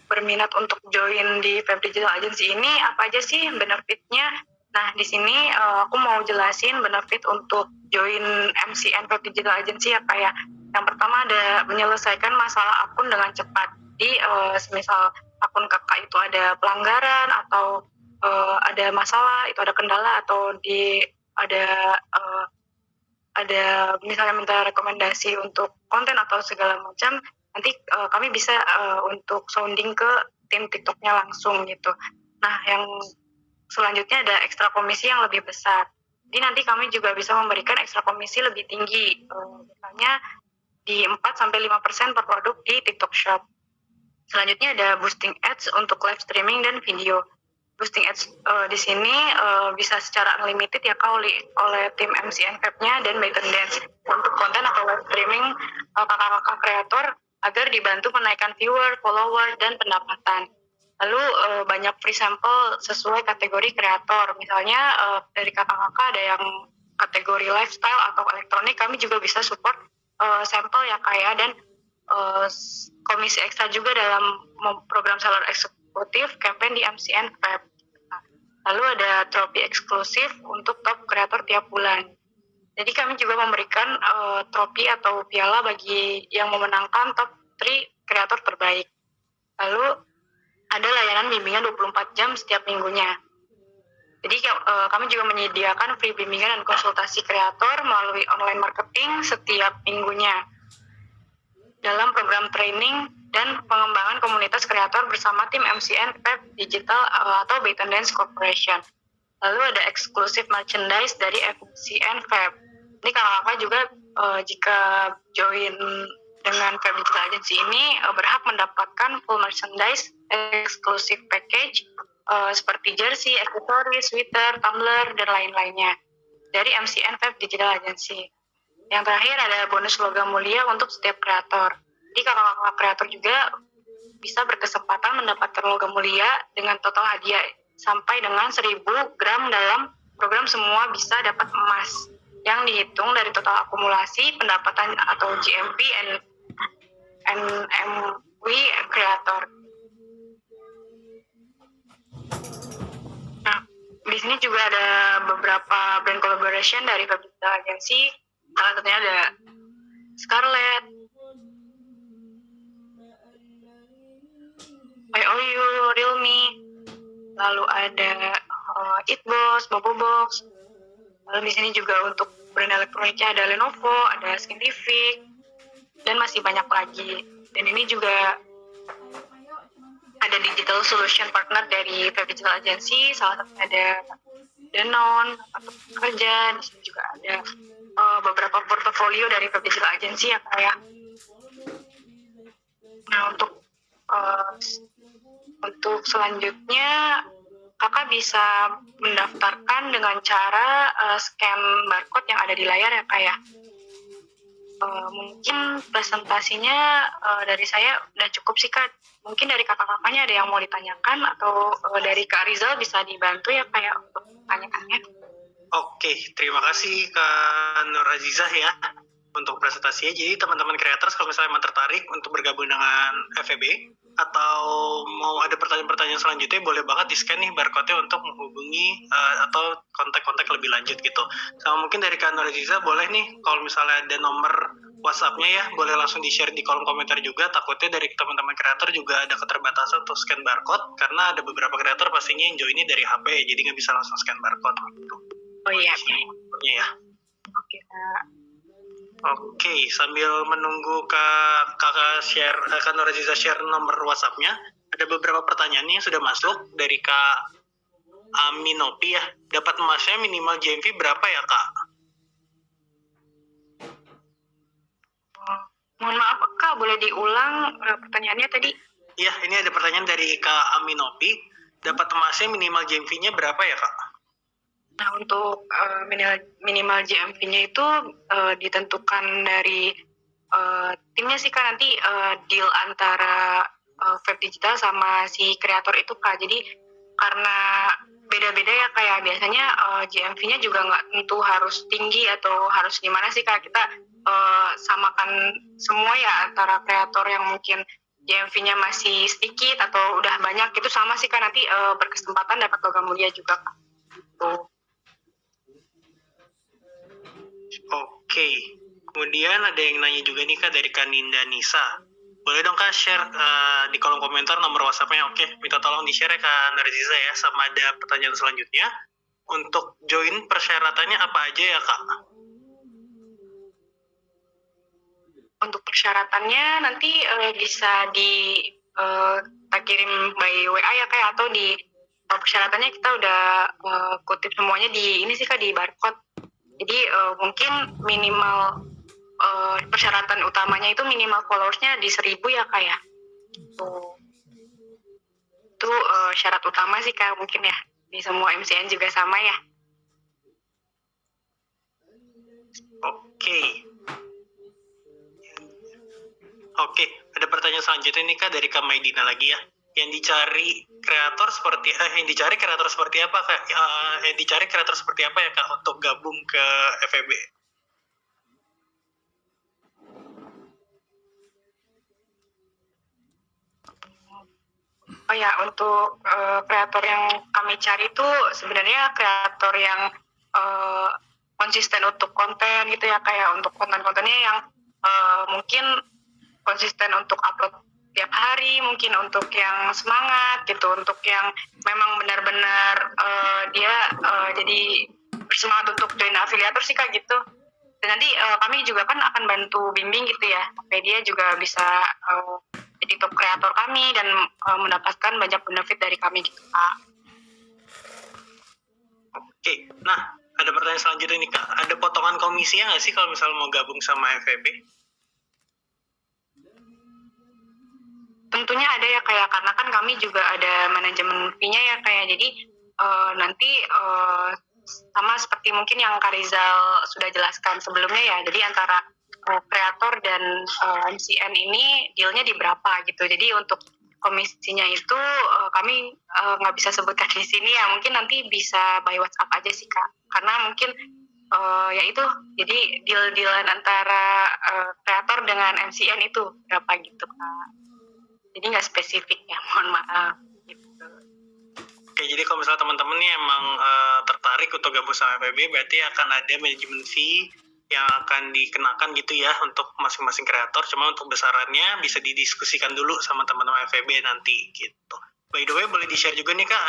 berminat untuk join di Web Digital Agency ini, apa aja sih benefitnya? Nah, di sini aku mau jelasin benefit untuk join MCN Web Digital Agency ya Kak ya. Yang pertama ada menyelesaikan masalah akun dengan cepat. Jadi, semisal akun kakak itu ada pelanggaran atau ada masalah, itu ada kendala atau ada misalnya minta rekomendasi untuk konten atau segala macam, nanti kami bisa untuk sounding ke tim TikToknya langsung gitu. Nah, yang selanjutnya ada ekstra komisi yang lebih besar. Jadi nanti kami juga bisa memberikan ekstra komisi lebih tinggi, misalnya di 4-5% per produk di TikTok Shop. Selanjutnya ada boosting ads untuk live streaming dan video. Boosting ads di sini bisa secara unlimited ya oleh tim MCN Web-nya dan ByteDance untuk konten atau live streaming kakak-kakak kreator agar dibantu menaikkan viewer, follower, dan pendapatan. Lalu banyak free sample sesuai kategori kreator. Misalnya dari kakak-kakak ada yang kategori lifestyle atau elektronik, kami juga bisa support sampel ya Kak ya, dan komisi ekstra juga dalam program seller eksekutif campaign di MCN Web. Lalu ada trofi eksklusif untuk top kreator tiap bulan. Jadi kami juga memberikan trofi atau piala bagi yang memenangkan top 3 kreator terbaik. Lalu ada layanan bimbingan 24 jam setiap minggunya. Jadi kami juga menyediakan free bimbingan dan konsultasi kreator melalui online marketing setiap minggunya dalam program training dan pengembangan komunitas kreator bersama tim MCN Fab Digital atau ByteDance Corporation. Lalu ada eksklusif merchandise dari MCN Fab. Ini kakak-kakak juga jika join dengan Fab Digital Agency ini berhak mendapatkan full merchandise eksklusif package seperti jersey, aksesoris, sweater, tumbler, dan lain-lainnya dari MCN Fab Digital Agency. Yang terakhir ada bonus logam mulia untuk setiap kreator. Jadi kakak-kakak kreator juga bisa berkesempatan mendapatkan logam mulia dengan total hadiah sampai dengan 1.000 gram dalam program Semua Bisa Dapat Emas yang dihitung dari total akumulasi pendapatan atau GMP and MW kreator. Nah, di sini juga ada beberapa brand collaboration dari Fab Digital Agency. Salah satunya ada Scarlett, YOU, Realme, lalu ada Eatbox, Bobobox. Lalu di sini juga untuk brand elektroniknya ada Lenovo, ada Scientific, dan masih banyak lagi. Dan ini juga ada digital solution partner dari Fab Digital Agency, salah satunya ada Danone atau kerja. Di sini juga ada beberapa portofolio dari Fab Digital Agency ya kayak. Nah untuk selanjutnya kakak bisa mendaftarkan dengan cara scan barcode yang ada di layar ya kak ya. Mungkin presentasinya dari saya udah cukup sih kak. Mungkin dari kakak-kakaknya ada yang mau ditanyakan atau dari Kak Rizal bisa dibantu ya kayak untuk tanyakannya. Oke, terima kasih Kak Nur Azizah ya untuk presentasinya. Jadi teman-teman creators kalau misalnya mau tertarik untuk bergabung dengan FEB atau mau ada pertanyaan-pertanyaan selanjutnya, boleh banget di-scan nih barcode-nya untuk menghubungi atau kontak-kontak lebih lanjut gitu. Sama mungkin dari Kak Nur Azizah boleh nih kalau misalnya ada nomor WhatsApp-nya ya, boleh langsung di-share di kolom komentar juga. Takutnya dari teman-teman kreator juga ada keterbatasan untuk scan barcode, karena ada beberapa kreator pastinya yang join-nya dari HP, jadi nggak bisa langsung scan barcode. Gitu. Oh iya. Ya. Oke Kak. Oke, sambil menunggu kakak share, Kak Nur Aziza share nomor WhatsApp-nya, ada beberapa pertanyaan yang sudah masuk dari Kak Aminopi ya. Dapat emasnya minimal GMV berapa ya Kak? Mohon maaf Kak, boleh diulang pertanyaannya tadi? Iya, ini ada pertanyaan dari Kak Aminopi. Dapat emasnya minimal GMV-nya berapa ya Kak? Nah, untuk minimal GMV-nya itu ditentukan dari timnya sih Kak, nanti deal antara Fab Digital sama si kreator itu Kak. Jadi karena beda-beda ya kayak biasanya GMV-nya juga nggak tentu harus tinggi atau harus gimana sih Kak. Kita samakan semua ya antara kreator yang mungkin GMV-nya masih sedikit atau udah banyak itu sama sih Kak, nanti berkesempatan dapat logam mulia juga Kak. Gitu. Oke, kemudian ada yang nanya juga nih Kak dari Kaninda Nisa. Boleh dong Kak share di kolom komentar nomor WhatsApp-nya. Oke, minta tolong di-share ya Kak Narziza ya. Sama ada pertanyaan selanjutnya. Untuk join persyaratannya apa aja ya Kak? Untuk persyaratannya nanti bisa kita kirim by WA ya Kak, atau di persyaratannya kita udah kutip semuanya di ini sih Kak, di barcode. Jadi mungkin minimal persyaratan utamanya itu minimal followersnya di 1.000 ya Kak ya. Itu syarat utama sih Kak mungkin ya. Di semua MCN juga sama ya. Oke, ada pertanyaan selanjutnya nih Kak dari Kak Maidina lagi ya. Yang dicari kreator seperti apa Kak? Yang dicari kreator seperti apa ya Kak untuk gabung ke FEB? Oh ya, untuk kreator yang kami cari itu sebenarnya kreator yang konsisten untuk konten gitu ya, kayak untuk konten-kontennya yang mungkin konsisten untuk upload tiap hari, mungkin untuk yang semangat gitu, untuk yang memang benar-benar dia jadi bersemangat untuk join afiliator sih Kak gitu. Dan nanti kami juga kan akan bantu bimbing gitu ya, supaya dia juga bisa jadi top kreator kami dan mendapatkan banyak benefit dari kami gitu Kak. Oke, nah ada pertanyaan selanjutnya nih Kak. Ada potongan komisinya nggak sih kalau misalnya mau gabung sama FEB? Tentunya ada ya kayak, karena kan kami juga ada manajemen fee-nya ya kayak, jadi nanti sama seperti mungkin yang Kak Rizal sudah jelaskan sebelumnya ya, jadi antara kreator dan MCN ini deal-nya di berapa gitu. Jadi untuk komisinya itu kami nggak bisa sebutkan di sini ya, mungkin nanti bisa by WhatsApp aja sih Kak, karena mungkin ya itu, jadi deal-dealan antara kreator dengan MCN itu berapa gitu Kak, jadi nggak spesifik ya, mohon maaf gitu. Oke, jadi kalau misalnya teman-teman nih emang tertarik untuk gabung sama FEB, berarti akan ada manajemen fee yang akan dikenakan gitu ya untuk masing-masing kreator. Cuma untuk besarannya bisa didiskusikan dulu sama teman-teman FEB nanti gitu. By the way, boleh di-share juga nih Kak,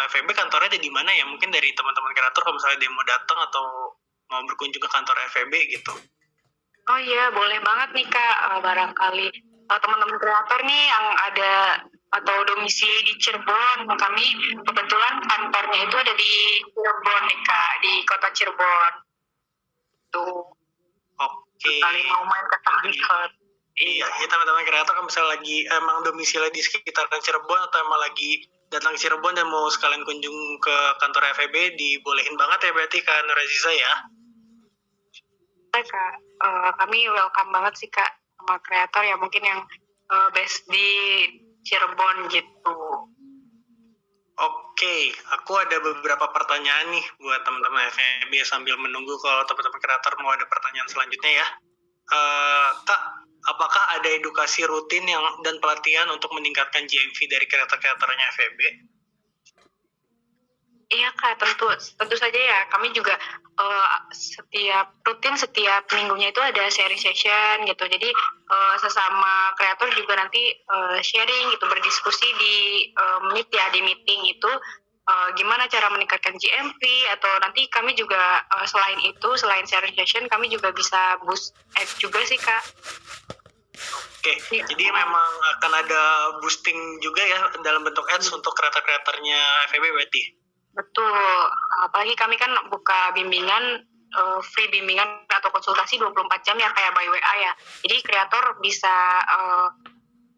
FEB kantornya ada di mana ya? Mungkin dari teman-teman kreator kalau misalnya dia mau datang atau mau berkunjung ke kantor FEB gitu. Oh iya, boleh banget nih Kak, barangkali teman-teman kreator nih yang ada atau domisili di Cirebon, kami kebetulan kantornya itu ada di Cirebon nih Kak, di kota Cirebon. Tuh, Oke. kali mau main ke Tangkot. Iya, ya teman-teman kreator kalau misalnya lagi emang domisili di sekitaran Cirebon atau emang lagi datang ke Cirebon dan mau sekalian kunjung ke kantor FEB, dibolehin banget ya berarti Kak Nur Aziza ya. Kak, kami welcome banget sih Kak sama kreator ya, mungkin yang based di Cirebon gitu. Oke, aku ada beberapa pertanyaan nih buat teman-teman FEB sambil menunggu kalau teman-teman kreator mau ada pertanyaan selanjutnya ya. Kak, apakah ada edukasi rutin dan pelatihan untuk meningkatkan GMV dari kreator-kreatornya FEB? Iya Kak, tentu saja ya. Kami juga setiap minggunya itu ada sharing session gitu. Jadi sesama kreator juga nanti sharing gitu, berdiskusi di di meeting itu gimana cara meningkatkan GMV, atau nanti kami juga selain sharing session kami juga bisa boost ads juga sih Kak. Oke, jadi memang akan ada boosting juga ya dalam bentuk ads untuk kreator-kreatornya FEB berarti? Betul, apalagi kami kan buka bimbingan, free bimbingan atau konsultasi 24 jam ya kayak by WA ya. Jadi kreator bisa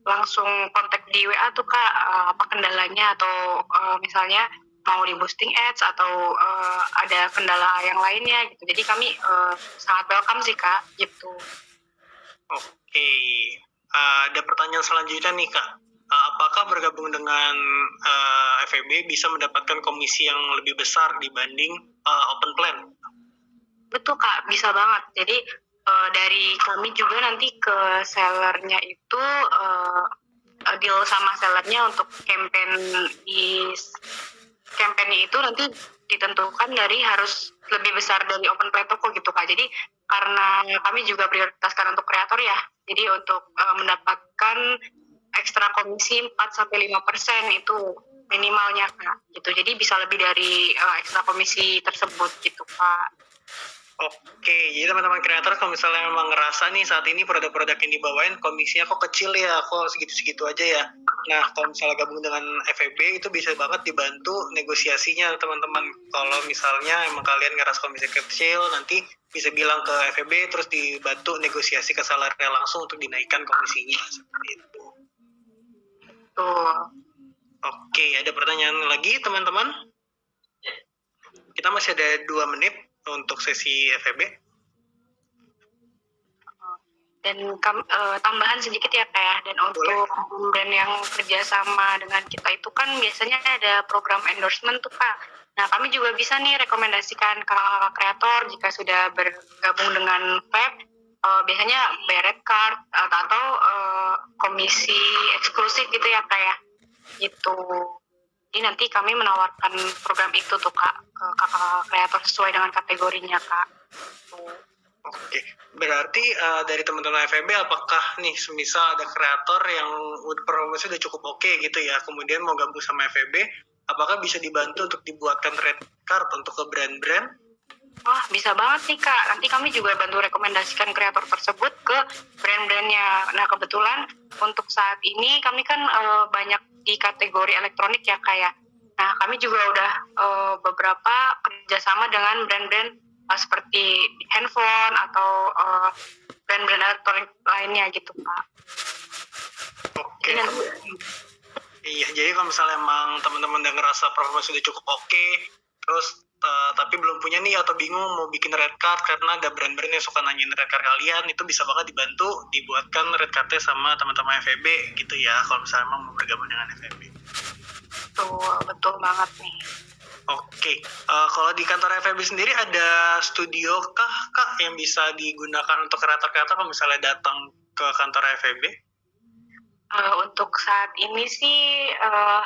langsung kontak di WA tuh Kak, apa kendalanya, atau misalnya mau di boosting ads atau ada kendala yang lainnya gitu. Jadi kami sangat welcome sih Kak gitu. Oke, ada pertanyaan selanjutnya nih Kak. Apakah bergabung dengan FEB bisa mendapatkan komisi yang lebih besar dibanding open plan? Betul Kak, bisa banget. Jadi dari kami juga nanti ke sellernya itu deal sama sellernya untuk campaignnya itu nanti ditentukan dari harus lebih besar dari open plan toko gitu Kak. Jadi karena kami juga prioritaskan untuk kreator ya, jadi untuk mendapatkan ekstra komisi 4-5% itu minimalnya Kak gitu. Jadi bisa lebih dari ekstra komisi tersebut gitu Kak. Oke, jadi teman-teman kreator kalau misalnya memang ngerasa nih saat ini produk-produk yang dibawain komisinya kok kecil ya, kok segitu-segitu aja ya. Nah, kalau misalnya gabung dengan FEB itu bisa banget dibantu negosiasinya teman-teman. Kalau misalnya emang kalian ngerasa komisi kecil, nanti bisa bilang ke FEB terus dibantu negosiasi ke sellernya langsung untuk dinaikkan komisinya seperti itu. Tuh. Oke, ada pertanyaan lagi teman-teman? Kita masih ada 2 menit untuk sesi FEB. Dan tambahan sedikit ya Kak, dan untuk brand yang kerjasama dengan kita itu kan biasanya ada program endorsement tuh Kak. Nah kami juga bisa nih rekomendasikan ke kreator jika sudah bergabung dengan FEB, biasanya bayar red card atau komisi eksklusif gitu ya Kak ya. gitu. Jadi nanti kami menawarkan program itu tuh Kak ke kakak kreator sesuai dengan kategorinya Kak. Tuh. Oke, berarti dari teman-teman FEB apakah nih semisal ada kreator yang promosinya udah cukup oke gitu ya, kemudian mau gabung sama FEB, apakah bisa dibantu untuk dibuatkan red card untuk ke brand-brand? Wah, bisa banget nih Kak. Nanti kami juga bantu rekomendasikan kreator tersebut ke brand-brandnya. Nah, kebetulan untuk saat ini kami kan banyak di kategori elektronik ya Kak ya. Nah, kami juga udah beberapa kerjasama dengan brand-brand seperti handphone atau brand-brand elektronik lainnya gitu Kak. Oke. Jadi nanti Iya, jadi kalau misalnya emang teman-teman udah ngerasa performa sudah cukup oke, terus tapi belum punya nih atau bingung mau bikin red card karena ada brand-brand yang suka nanyain red card kalian, itu bisa banget dibantu dibuatkan red cardnya sama teman-teman FEB gitu ya, kalau misalnya emang mau bergabung dengan FEB. betul banget nih. Oke, kalau di kantor FEB sendiri ada studio kah Kak yang bisa digunakan untuk kreator-kreator kalau misalnya datang ke kantor FEB? Untuk saat ini sih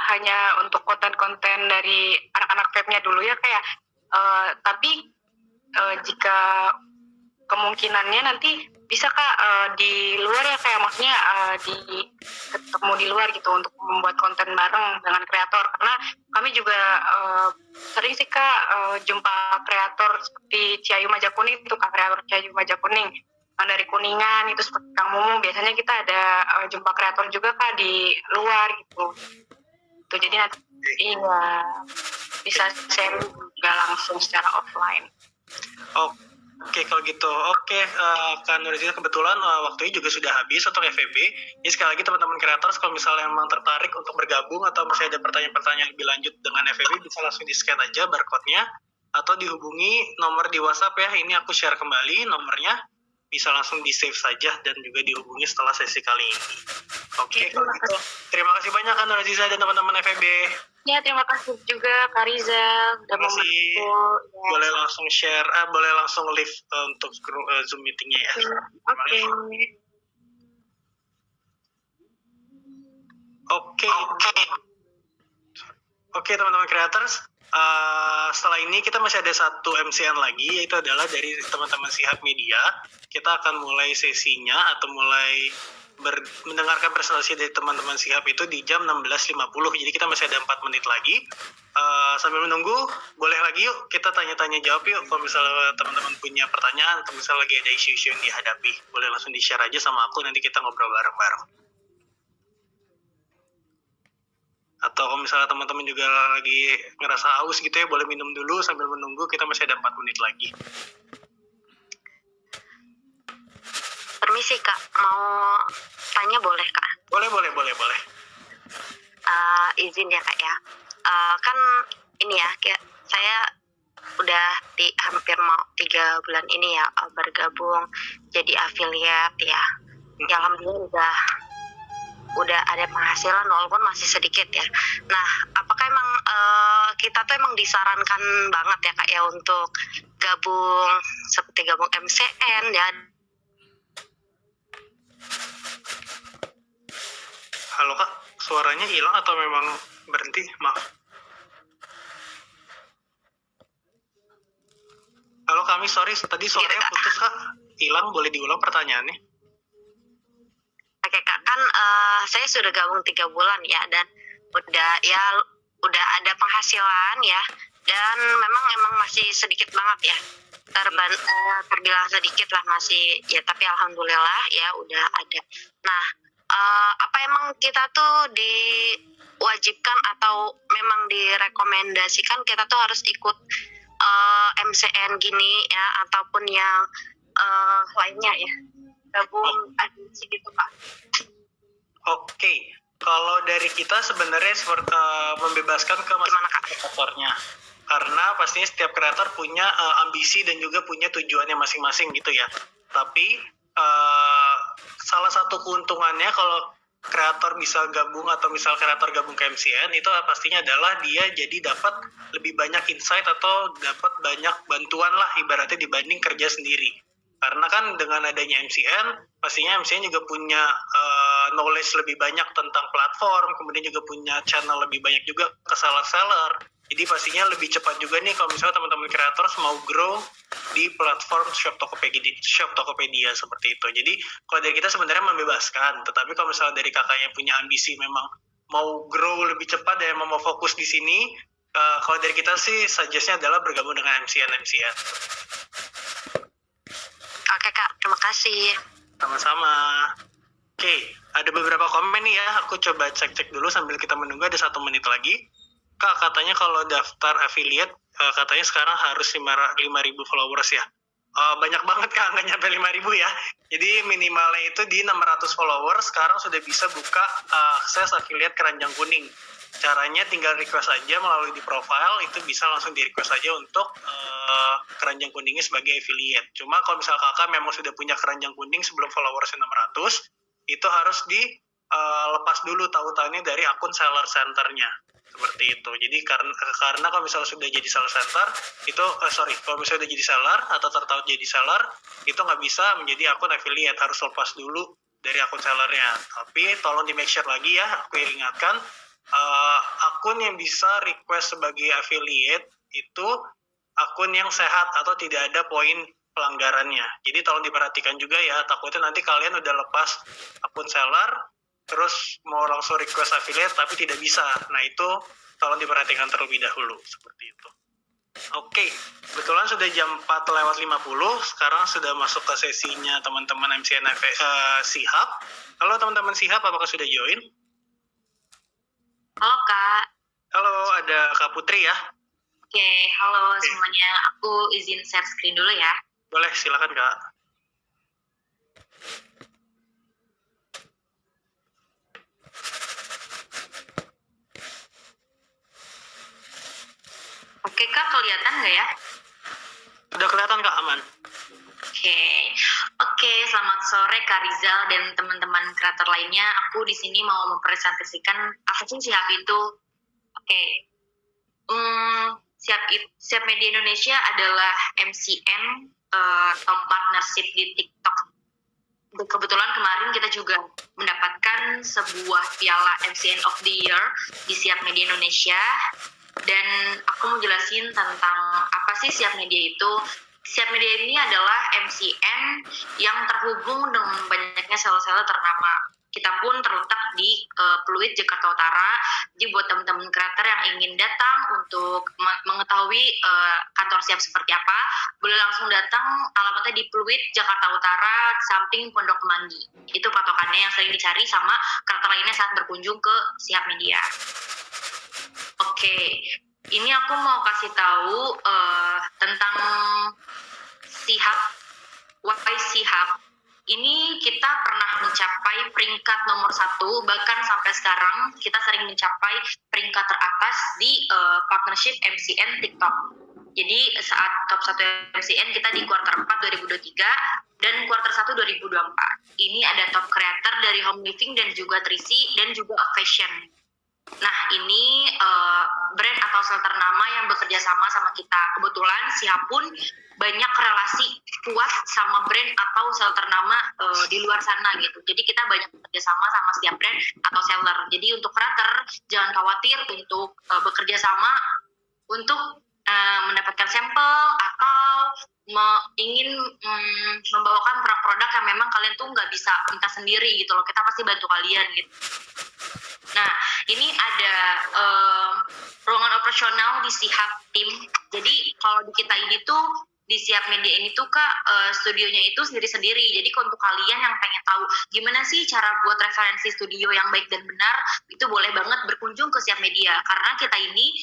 hanya untuk konten-konten dari anak-anak webnya dulu ya kayak tapi jika kemungkinannya nanti bisa Kak di luar ya kayak maksudnya ketemu di luar gitu untuk membuat konten bareng dengan kreator karena kami juga sering sih Kak jumpa kreator seperti Ciayu Majakuning itu Kak kreator Ciayu Majakuning dari Kuningan itu seperti Kang Mumu biasanya kita ada jumpa kreator juga Kak di luar gitu. Tuh jadi nanti iya bisa share juga langsung secara offline. Oke, kalau gitu. Oke, Kak Nurizina kebetulan waktunya juga sudah habis untuk FEB. Jadi sekali lagi teman-teman kreator kalau misalnya memang tertarik untuk bergabung atau misalnya ada pertanyaan-pertanyaan lebih lanjut dengan FEB bisa langsung di-scan aja barcode-nya atau dihubungi nomor di WhatsApp ya. Ini aku share kembali nomornya. Bisa langsung di-save saja dan juga dihubungi setelah sesi kali ini. Oke, kalau gitu. Terima kasih banyak Kak Nurizina dan teman-teman FEB. Ya, terima kasih juga Kak Rizal udah Terima kasih. membantu. Ya. Boleh langsung share, boleh langsung live untuk Zoom meetingnya ya. Oke. Oke, teman-teman creators. Setelah ini kita masih ada satu MCN lagi, yaitu adalah dari teman-teman Sihab Media. Kita akan mulai sesinya atau mulai mendengarkan presentasi dari teman-teman Sihab itu di jam 16.50. Jadi kita masih ada 4 menit lagi. Sambil menunggu, boleh lagi yuk kita tanya-tanya jawab yuk. Kalau misalnya teman-teman punya pertanyaan atau misalnya lagi ada isu-isu yang dihadapi, boleh langsung di-share aja sama aku, nanti kita ngobrol bareng-bareng. Atau kalau misalnya teman-teman juga lagi ngerasa haus gitu ya, boleh minum dulu sambil menunggu, kita masih ada 4 menit lagi. Permisi Kak, mau tanya boleh Kak? Boleh. Izin ya Kak ya. Kan ini ya, kayak saya udah hampir mau 3 bulan ini ya bergabung jadi afiliat ya. Yang alhamdulillah udah ada penghasilan walaupun masih sedikit ya. Nah, apakah emang kita tuh emang disarankan banget ya Kak ya untuk gabung seperti gabung MCN ya? Halo Kak, suaranya hilang atau memang berhenti? Maaf. Halo kami, sorry tadi suaranya putus Kak. Hilang, boleh diulang pertanyaannya? Oke Kak, kan saya sudah gabung 3 bulan ya dan udah ada penghasilan ya dan emang masih sedikit banget ya terbilang sedikit lah masih ya tapi alhamdulillah ya udah ada. Nah apa emang kita tuh diwajibkan atau memang direkomendasikan kita tuh harus ikut MCN gini ya ataupun yang lainnya ya gabung agensi gitu Pak? Oke, kalau dari kita sebenarnya membebaskan ke masing-masing kreatornya. Karena pastinya setiap kreator punya ambisi dan juga punya tujuannya masing-masing gitu ya. Tapi salah satu keuntungannya kalau kreator bisa gabung atau misal kreator gabung ke MCN itu pastinya adalah dia jadi dapat lebih banyak insight atau dapat banyak bantuan lah ibaratnya dibanding kerja sendiri. Karena kan dengan adanya MCN, pastinya MCN juga punya knowledge lebih banyak tentang platform, kemudian juga punya channel lebih banyak juga ke seller-seller. Jadi pastinya lebih cepat juga nih kalau misalnya teman-teman kreator mau grow di platform Shop Tokopedia seperti itu. Jadi kalau dari kita sebenarnya membebaskan, tetapi kalau misalnya dari kakaknya punya ambisi memang mau grow lebih cepat dan mau fokus di sini, kalau dari kita sih suggest-nya adalah bergabung dengan MCN. Oke Kak, terima kasih. Sama-sama. Oke, ada beberapa komen nih ya. Aku coba cek-cek dulu sambil kita menunggu, ada 1 menit lagi. Kak, katanya kalau daftar affiliate, katanya sekarang harus 5.000 followers ya. Banyak banget Kak, nggak nyampe 5.000 ya. Jadi minimalnya itu di 600 followers, sekarang sudah bisa buka akses affiliate Keranjang Kuning. Caranya tinggal request aja melalui di profile, itu bisa langsung di request aja untuk Keranjang Kuningnya sebagai affiliate. Cuma kalau misalnya kakak memang sudah punya Keranjang Kuning sebelum followersnya 600, itu harus lepas dulu tautannya dari akun seller centernya. Seperti itu. Jadi karena kalau misalnya sudah jadi seller center, itu kalau misalnya sudah jadi seller atau tertaut jadi seller, itu nggak bisa menjadi akun affiliate, harus lepas dulu dari akun sellernya. Tapi tolong di make sure lagi ya, aku ingatkan, akun yang bisa request sebagai affiliate itu akun yang sehat atau tidak ada poin pelanggarannya. Jadi tolong diperhatikan juga ya, takutnya nanti kalian udah lepas akun seller terus mau langsung request affiliate tapi tidak bisa. Nah itu tolong diperhatikan terlebih dahulu seperti itu. Oke, kebetulan sudah jam 4:50, sekarang sudah masuk ke sesinya teman-teman MCN Sihab. Halo teman-teman Sihab, apakah sudah join? Halo Kak. Halo, ada Kak Putri ya? Oke, halo semuanya. Aku izin share screen dulu ya. Boleh, silakan Kak. Oke Kak, kelihatan nggak ya? Sudah kelihatan Kak, aman. Oke, selamat sore Kak Rizal dan teman-teman kreator lainnya. Aku di sini mau mempresentasikan apa sih Sihab itu. Oke, Sihab Media Indonesia adalah MCN top partnership di TikTok. Kebetulan kemarin kita juga mendapatkan sebuah piala MCN of the Year di Sihab Media Indonesia. Dan aku mau jelasin tentang apa sih Sihab Media itu. Sihab Media ini adalah MCN yang terhubung dengan banyaknya seller-seller ternama. Kita pun terletak di Pluit, Jakarta Utara. Jadi buat teman-teman kreator yang ingin datang untuk mengetahui kantor Sihab seperti apa, boleh langsung datang, alamatnya di Pluit, Jakarta Utara, samping Pondok Kemangi. Itu patokannya yang sering dicari sama kreator lainnya saat berkunjung ke Sihab Media. Oke, ini aku mau kasih tahu tentang Sihab, why Sihab. Ini kita pernah mencapai peringkat nomor 1, bahkan sampai sekarang kita sering mencapai peringkat teratas di partnership MCN TikTok. Jadi saat top 1 MCN kita di kuartal 4 2023 dan kuartal 1 2024. Ini ada top creator dari home living dan juga Trisi dan juga fashion. Nah, ini brand atau seller ternama yang bekerja sama kita. Kebetulan Sihab pun banyak relasi kuat sama brand atau seller ternama di luar sana gitu. Jadi kita banyak bekerja sama setiap brand atau seller. Jadi untuk creator jangan khawatir untuk bekerja sama untuk mendapatkan sampel atau ingin membawakan produk-produk yang memang kalian tuh nggak bisa minta sendiri gitu loh. Kita pasti bantu kalian gitu. Nah, ini ada ruangan operasional di Sihab Tim. Jadi kalau di kita ini tuh, di Sihab Media ini tuh Kak, studionya itu sendiri-sendiri. Jadi untuk kalian yang pengen tahu gimana sih cara buat referensi studio yang baik dan benar, itu boleh banget berkunjung ke Sihab Media. Karena kita ini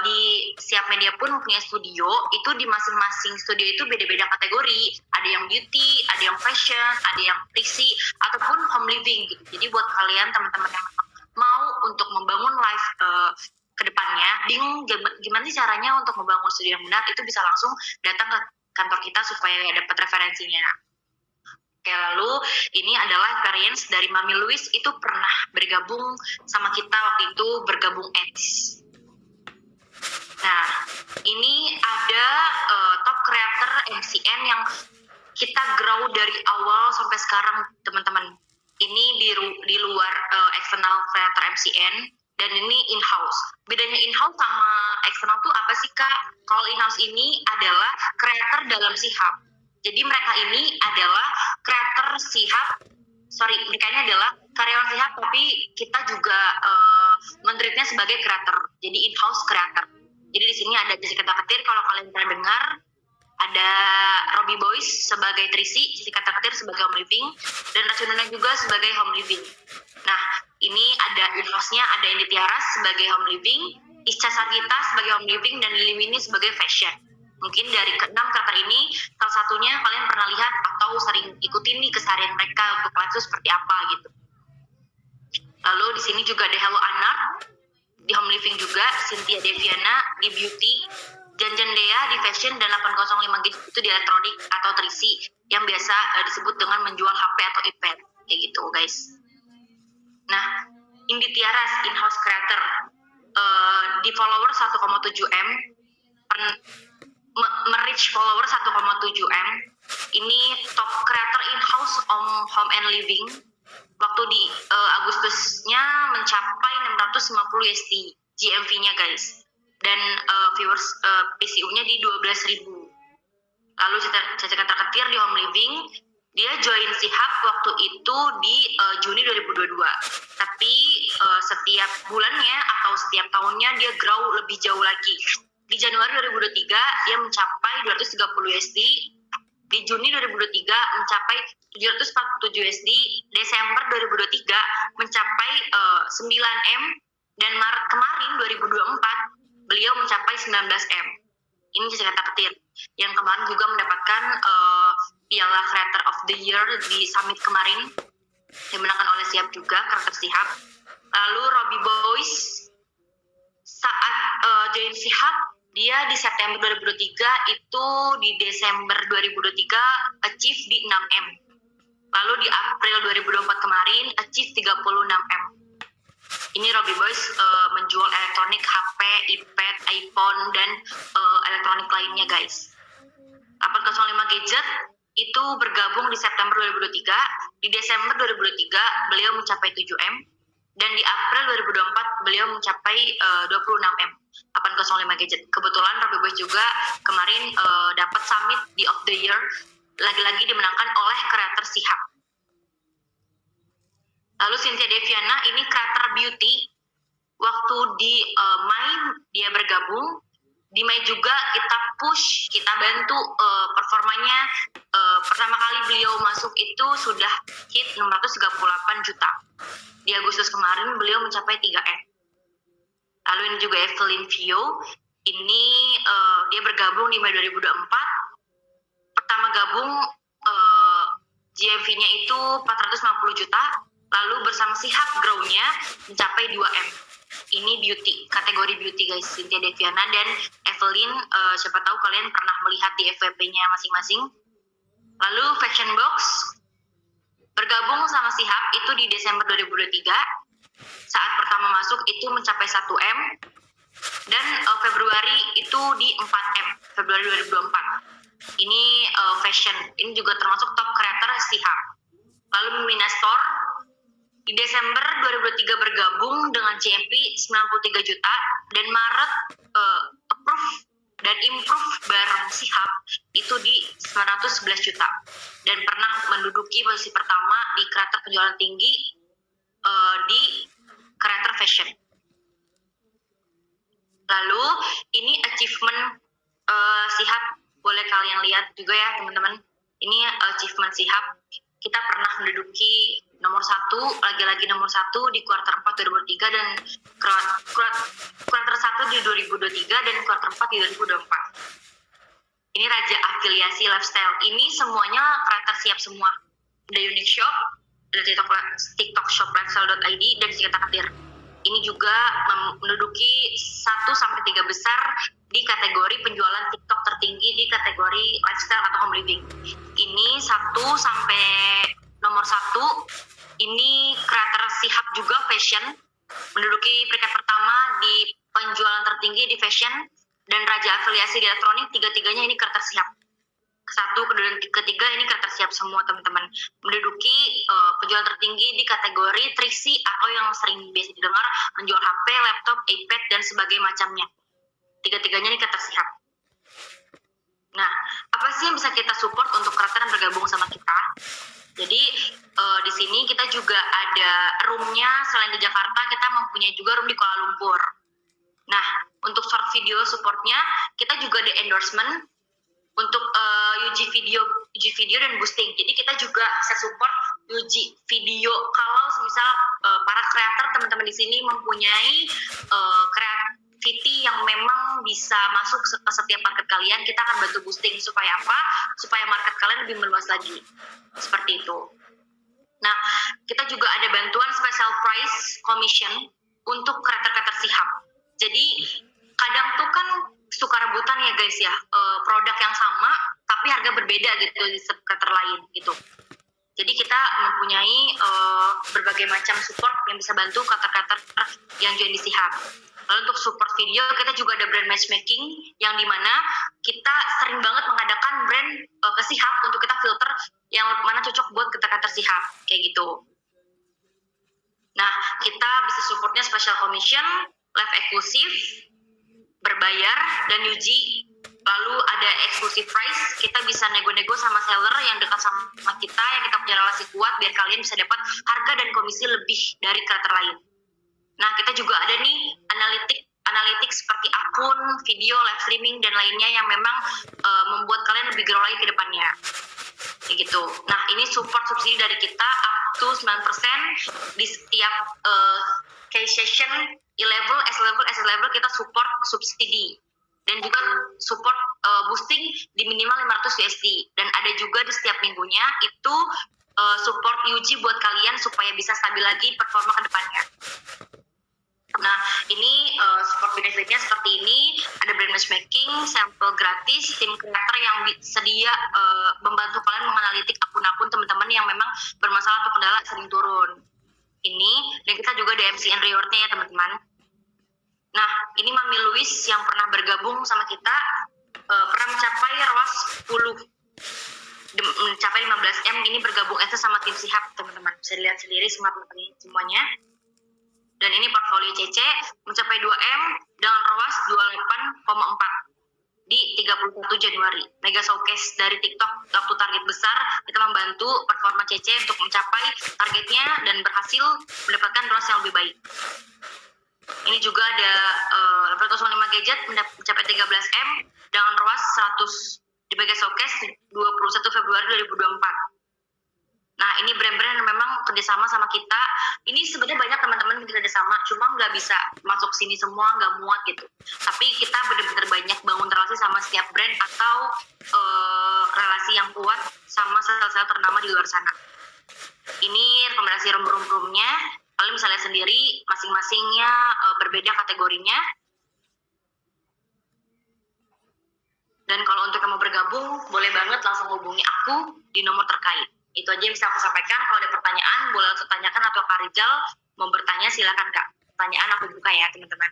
di Sihab Media pun mempunyai studio, itu di masing-masing studio itu beda-beda kategori. Ada yang beauty, ada yang fashion, ada yang trisi, ataupun home living gitu. Jadi buat kalian teman-teman yang mau untuk membangun life ke depannya, bingung gimana sih caranya untuk membangun studio yang benar, itu bisa langsung datang ke kantor kita supaya dapat referensinya. Oke, lalu ini adalah experience dari Mami Louis, itu pernah bergabung sama kita waktu itu, bergabung etis. Nah, ini ada top creator MCN yang kita grow dari awal sampai sekarang teman-teman. Ini di di luar eksternal creator MCN, dan ini in-house. Bedanya in-house sama eksternal tuh apa sih Kak? Kalau in-house ini adalah creator dalam Sihab. Jadi mereka ini adalah creator Sihab, mereka ini adalah karyawan Sihab, tapi kita juga men-treatnya sebagai creator. Jadi in-house creator. Jadi di sini ada Jessica Takatir, kalau kalian pernah dengar, ada Robbie Boyce sebagai Trisi, Jessica Takatir sebagai Home Living, dan Racununa juga sebagai Home Living. Nah, ini ada in-house-nya, ada Indi Tiaras sebagai Home Living, Isca Sargita sebagai Home Living, dan Lili Mini sebagai Fashion. Mungkin dari ke-6 karakter ini, salah satunya kalian pernah lihat atau sering ikutin nih keseharian mereka untuk live itu seperti apa gitu. Lalu di sini juga ada Hello Anar di Home Living juga, Cynthia Deviana di Beauty, Janjan Dea di Fashion, dan 805 Gadget itu di Elektronik atau Trisi yang biasa disebut dengan menjual HP atau iPad kayak gitu guys. Nah, Indi Tiaras in-house creator di follower 1,7 M, reach follower 1,7 M. Ini top creator in-house home and living. Waktu di Agustusnya mencapai 650 USD GMV-nya guys. Dan viewers PCU-nya di 12.000. Lalu Caca Takatir di Home Living, dia join Sihab waktu itu di Juni 2022. Tapi setiap bulannya atau setiap tahunnya dia grow lebih jauh lagi. Di Januari 2023 dia mencapai 230 USD. Di Juni 2023 mencapai 747 USD. Desember 2023 mencapai 9 M. Dan Maret kemarin 2024 beliau mencapai 19 M. Ini Jessica Takatir yang kemarin juga mendapatkan Piala Creator of the Year di Summit kemarin, dimenangkan oleh Sihab juga, karakter Sihab. Lalu Robbie Boyce saat join Sihab, dia di September 2023 itu di Desember 2023 achieve di 6M. Lalu di April 2024 kemarin achieve 36 M. Ini Robbie Boyce menjual elektronik HP, iPad, iPhone, dan elektronik lainnya guys. 805 Gadget itu bergabung di September 2023. Di Desember 2023 beliau mencapai 7M. Dan di April 2024 beliau mencapai 26M. 805 Gadget. Kebetulan Robbie Boyce juga kemarin dapat Summit di of the Year, lagi-lagi dimenangkan oleh kreator Sihab. Lalu Cynthia Deviana ini kreator beauty. Waktu di Mei dia bergabung. Di Mei juga kita push, kita bantu performanya. Pertama kali beliau masuk itu sudah hit 638 juta. Di Agustus kemarin beliau mencapai 3M. Lalu ini juga Evelyn Vio. Ini dia bergabung di Mei 2024. Pertama gabung GMV-nya itu 450 juta. Lalu bersama Sihab grow-nya mencapai 2M. Ini beauty, kategori beauty guys, Cynthia Deviana dan Evelyn. Siapa tahu kalian pernah melihat di FVP-nya masing-masing. Lalu Fashion Box bergabung sama Sihab itu di Desember 2023. Saat pertama masuk itu mencapai 1M. Dan Februari itu di 4M, Februari 2024. Ini fashion, ini juga termasuk top creator Sihab. Lalu Mina Store di Desember 2023 bergabung dengan GMV 93 juta dan Maret approve dan improve bareng Sihab itu di 911 juta dan pernah menduduki posisi pertama di kreator penjualan tinggi di kreator fashion. Lalu ini achievement Sihab, boleh kalian lihat juga ya teman-teman. Ini achievement Sihab. Kita pernah menduduki nomor 1, lagi-lagi nomor 1 di kuartal 4 2023 dan kuartal 1 di 2023 dan kuartal 4 di 2024. Ini raja afiliasi lifestyle. Ini semuanya kreator Sihab semua. Ada Unique Shop, ada TikTok Shop Lifestyle.id dan Jessica Takatir. Ini juga menduduki 1-3 besar di kategori penjualan TikTok tertinggi di kategori lifestyle atau home living. Ini 1 sampai nomor 1. Ini kreator Sihab juga fashion, menduduki peringkat pertama di penjualan tertinggi di fashion dan raja afiliasi di elektronik. 3-tiganya ini kreator Sihab. Satu, kedua, dan ketiga ini kreator siap semua teman-teman. Menduduki penjualan tertinggi di kategori 3C atau yang sering biasa didengar menjual HP, laptop, iPad, dan sebagainya macamnya. Tiga-tiganya ini kreator siap. Nah, apa sih yang bisa kita support untuk kreator yang bergabung sama kita? Jadi di sini kita juga ada roomnya. Selain di Jakarta, kita mempunyai juga room di Kuala Lumpur. Nah, untuk short video supportnya, kita juga ada endorsement untuk UG video dan boosting. Jadi kita juga bisa support UG video kalau misal para kreator teman-teman di sini mempunyai creativity yang memang bisa masuk ke setiap market kalian, kita akan bantu boosting supaya apa? Supaya market kalian lebih meluas lagi. Seperti itu. Nah, kita juga ada bantuan special price commission untuk kreator-kreator sihab. Jadi kadang tuh kan suka rebutan ya guys ya, produk yang sama tapi harga berbeda gitu di subscriber lain gitu. Jadi kita mempunyai berbagai macam support yang bisa bantu kreator-kreator yang join di Sihab. Lalu untuk support video kita juga ada brand matchmaking yang dimana kita sering banget mengadakan brand ke Sihab untuk kita filter yang mana cocok buat kreator Sihab kayak gitu. Nah, kita bisa supportnya special commission, live eksklusif, berbayar, dan UG. Lalu ada exclusive price, kita bisa nego-nego sama seller yang dekat sama kita, yang kita punya relasi kuat, biar kalian bisa dapat harga dan komisi lebih dari kreator lain. Nah, kita juga ada nih analitik seperti akun, video, live streaming, dan lainnya yang memang membuat kalian lebih grow lagi ke depannya. Kayak gitu. Nah, ini support subsidi dari kita up to 9% di setiap case session, E-level, S-level kita support subsidi. Dan juga support boosting di minimal 500 USD. Dan ada juga di setiap minggunya itu support UG buat kalian supaya bisa stabil lagi performa ke depannya. Nah, ini support benefitnya seperti ini. Ada brand matchmaking, sampel gratis, tim creator yang sedia membantu kalian menganalitik akun-akun teman-teman yang memang bermasalah atau kendala sering turun. Ini, dan kita juga ada MCN rewardnya ya teman-teman. Nah, ini Mami Louis yang pernah bergabung sama kita, pernah mencapai ROAS 10, mencapai 15M, ini bergabung aja sama tim Sihab, teman-teman. Bisa dilihat sendiri semuanya. Dan ini portfolio CC mencapai 2M dengan ROAS 28,4 di 31 Januari. Mega showcase dari TikTok waktu target besar, kita membantu performa CC untuk mencapai targetnya dan berhasil mendapatkan ROAS yang lebih baik. Ini juga ada 805 gadget mencapai 13M dengan ROAS 100 di Mega Showcase 21 Februari 2024. Nah, ini brand-brand yang memang kerjasama sama kita. Ini sebenarnya banyak teman-teman yang kerjasama, cuma nggak bisa masuk sini semua, nggak muat gitu. Tapi kita benar-benar banyak bangun relasi sama setiap brand atau relasi yang kuat sama sel-sel ternama di luar sana. Ini rekomendasi room-room-roomnya. Kalian bisa lihat sendiri, masing-masingnya berbeda kategorinya. Dan kalau untuk yang mau bergabung, boleh banget langsung hubungi aku di nomor terkait. Itu aja yang bisa aku sampaikan. Kalau ada pertanyaan, boleh langsung tanyakan, atau Kak Rizal mau bertanya, silakan Kak. Pertanyaan aku buka ya teman-teman.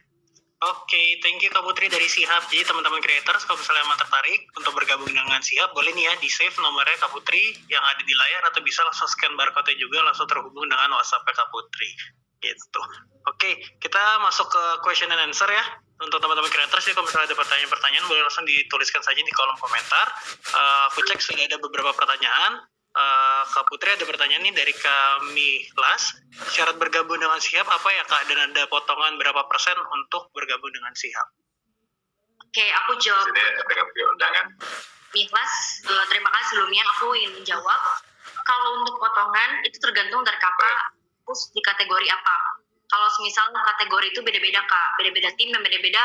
Oke, thank you Kak Putri dari Sihab. Jadi teman-teman creators, kalau misalnya emang tertarik untuk bergabung dengan Sihab, boleh nih ya di-save nomornya Kak Putri yang ada di layar, atau bisa langsung scan barcode-nya juga, langsung terhubung dengan WhatsApp Kak Putri. Gitu. Oke, kita masuk ke question and answer ya. Untuk teman-teman creators sih, kalau misalnya ada pertanyaan-pertanyaan, boleh langsung dituliskan saja di kolom komentar. Aku cek sudah ada beberapa pertanyaan. Kak Putri ada pertanyaan nih dari kami Las. Syarat bergabung dengan Sihab apa ya Kak? Dan ada potongan berapa persen untuk bergabung dengan Sihab? Oke, aku jawab. Sini undangan. Miklas, terima kasih sebelumnya. Aku ingin menjawab. Kalau untuk potongan itu tergantung dari kakak fokus di kategori apa. Kalau misal kategori itu beda-beda Kak, beda-beda tim dan beda-beda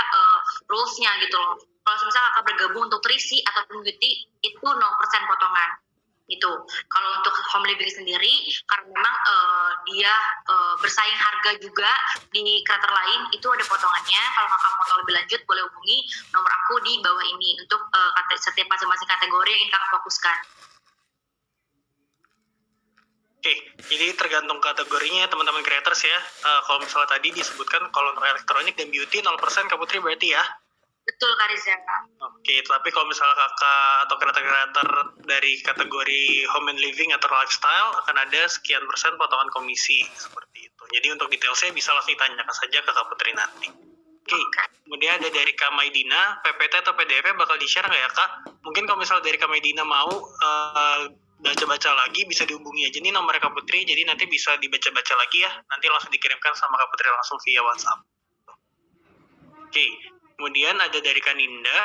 rules-nya gitu loh. Kalau misal kakak bergabung untuk 3C ataupun beauty, itu 0% potongan. Gitu. Kalau untuk home living sendiri, karena memang dia bersaing harga juga di kreator lain, itu ada potongannya. Kalau kakak mau tahu lebih lanjut, boleh hubungi nomor aku di bawah ini untuk setiap masing-masing kategori yang ingin kakak fokuskan. Oke, jadi tergantung kategorinya teman-teman creators ya. Kalau misalnya tadi disebutkan kalau untuk elektronik dan beauty 0% Kak Putri berarti ya? Betul Kak Riza. Oke, tapi kalau misalnya kakak atau kreator-kreator dari kategori home and living atau lifestyle akan ada sekian persen potongan komisi seperti itu. Jadi untuk detailnya bisa langsung ditanyakan saja ke Kak Putri nanti. Oke, kemudian ada dari Kak Maidina, PPT atau PDF bakal di-share nggak ya Kak? Mungkin kalau misalnya dari Kak Maidina mau baca-baca lagi bisa dihubungi aja nih nomor Kak Putri, jadi nanti bisa dibaca-baca lagi ya, nanti langsung dikirimkan sama Kak Putri langsung via WhatsApp. Oke, kemudian ada dari Kak Ninda.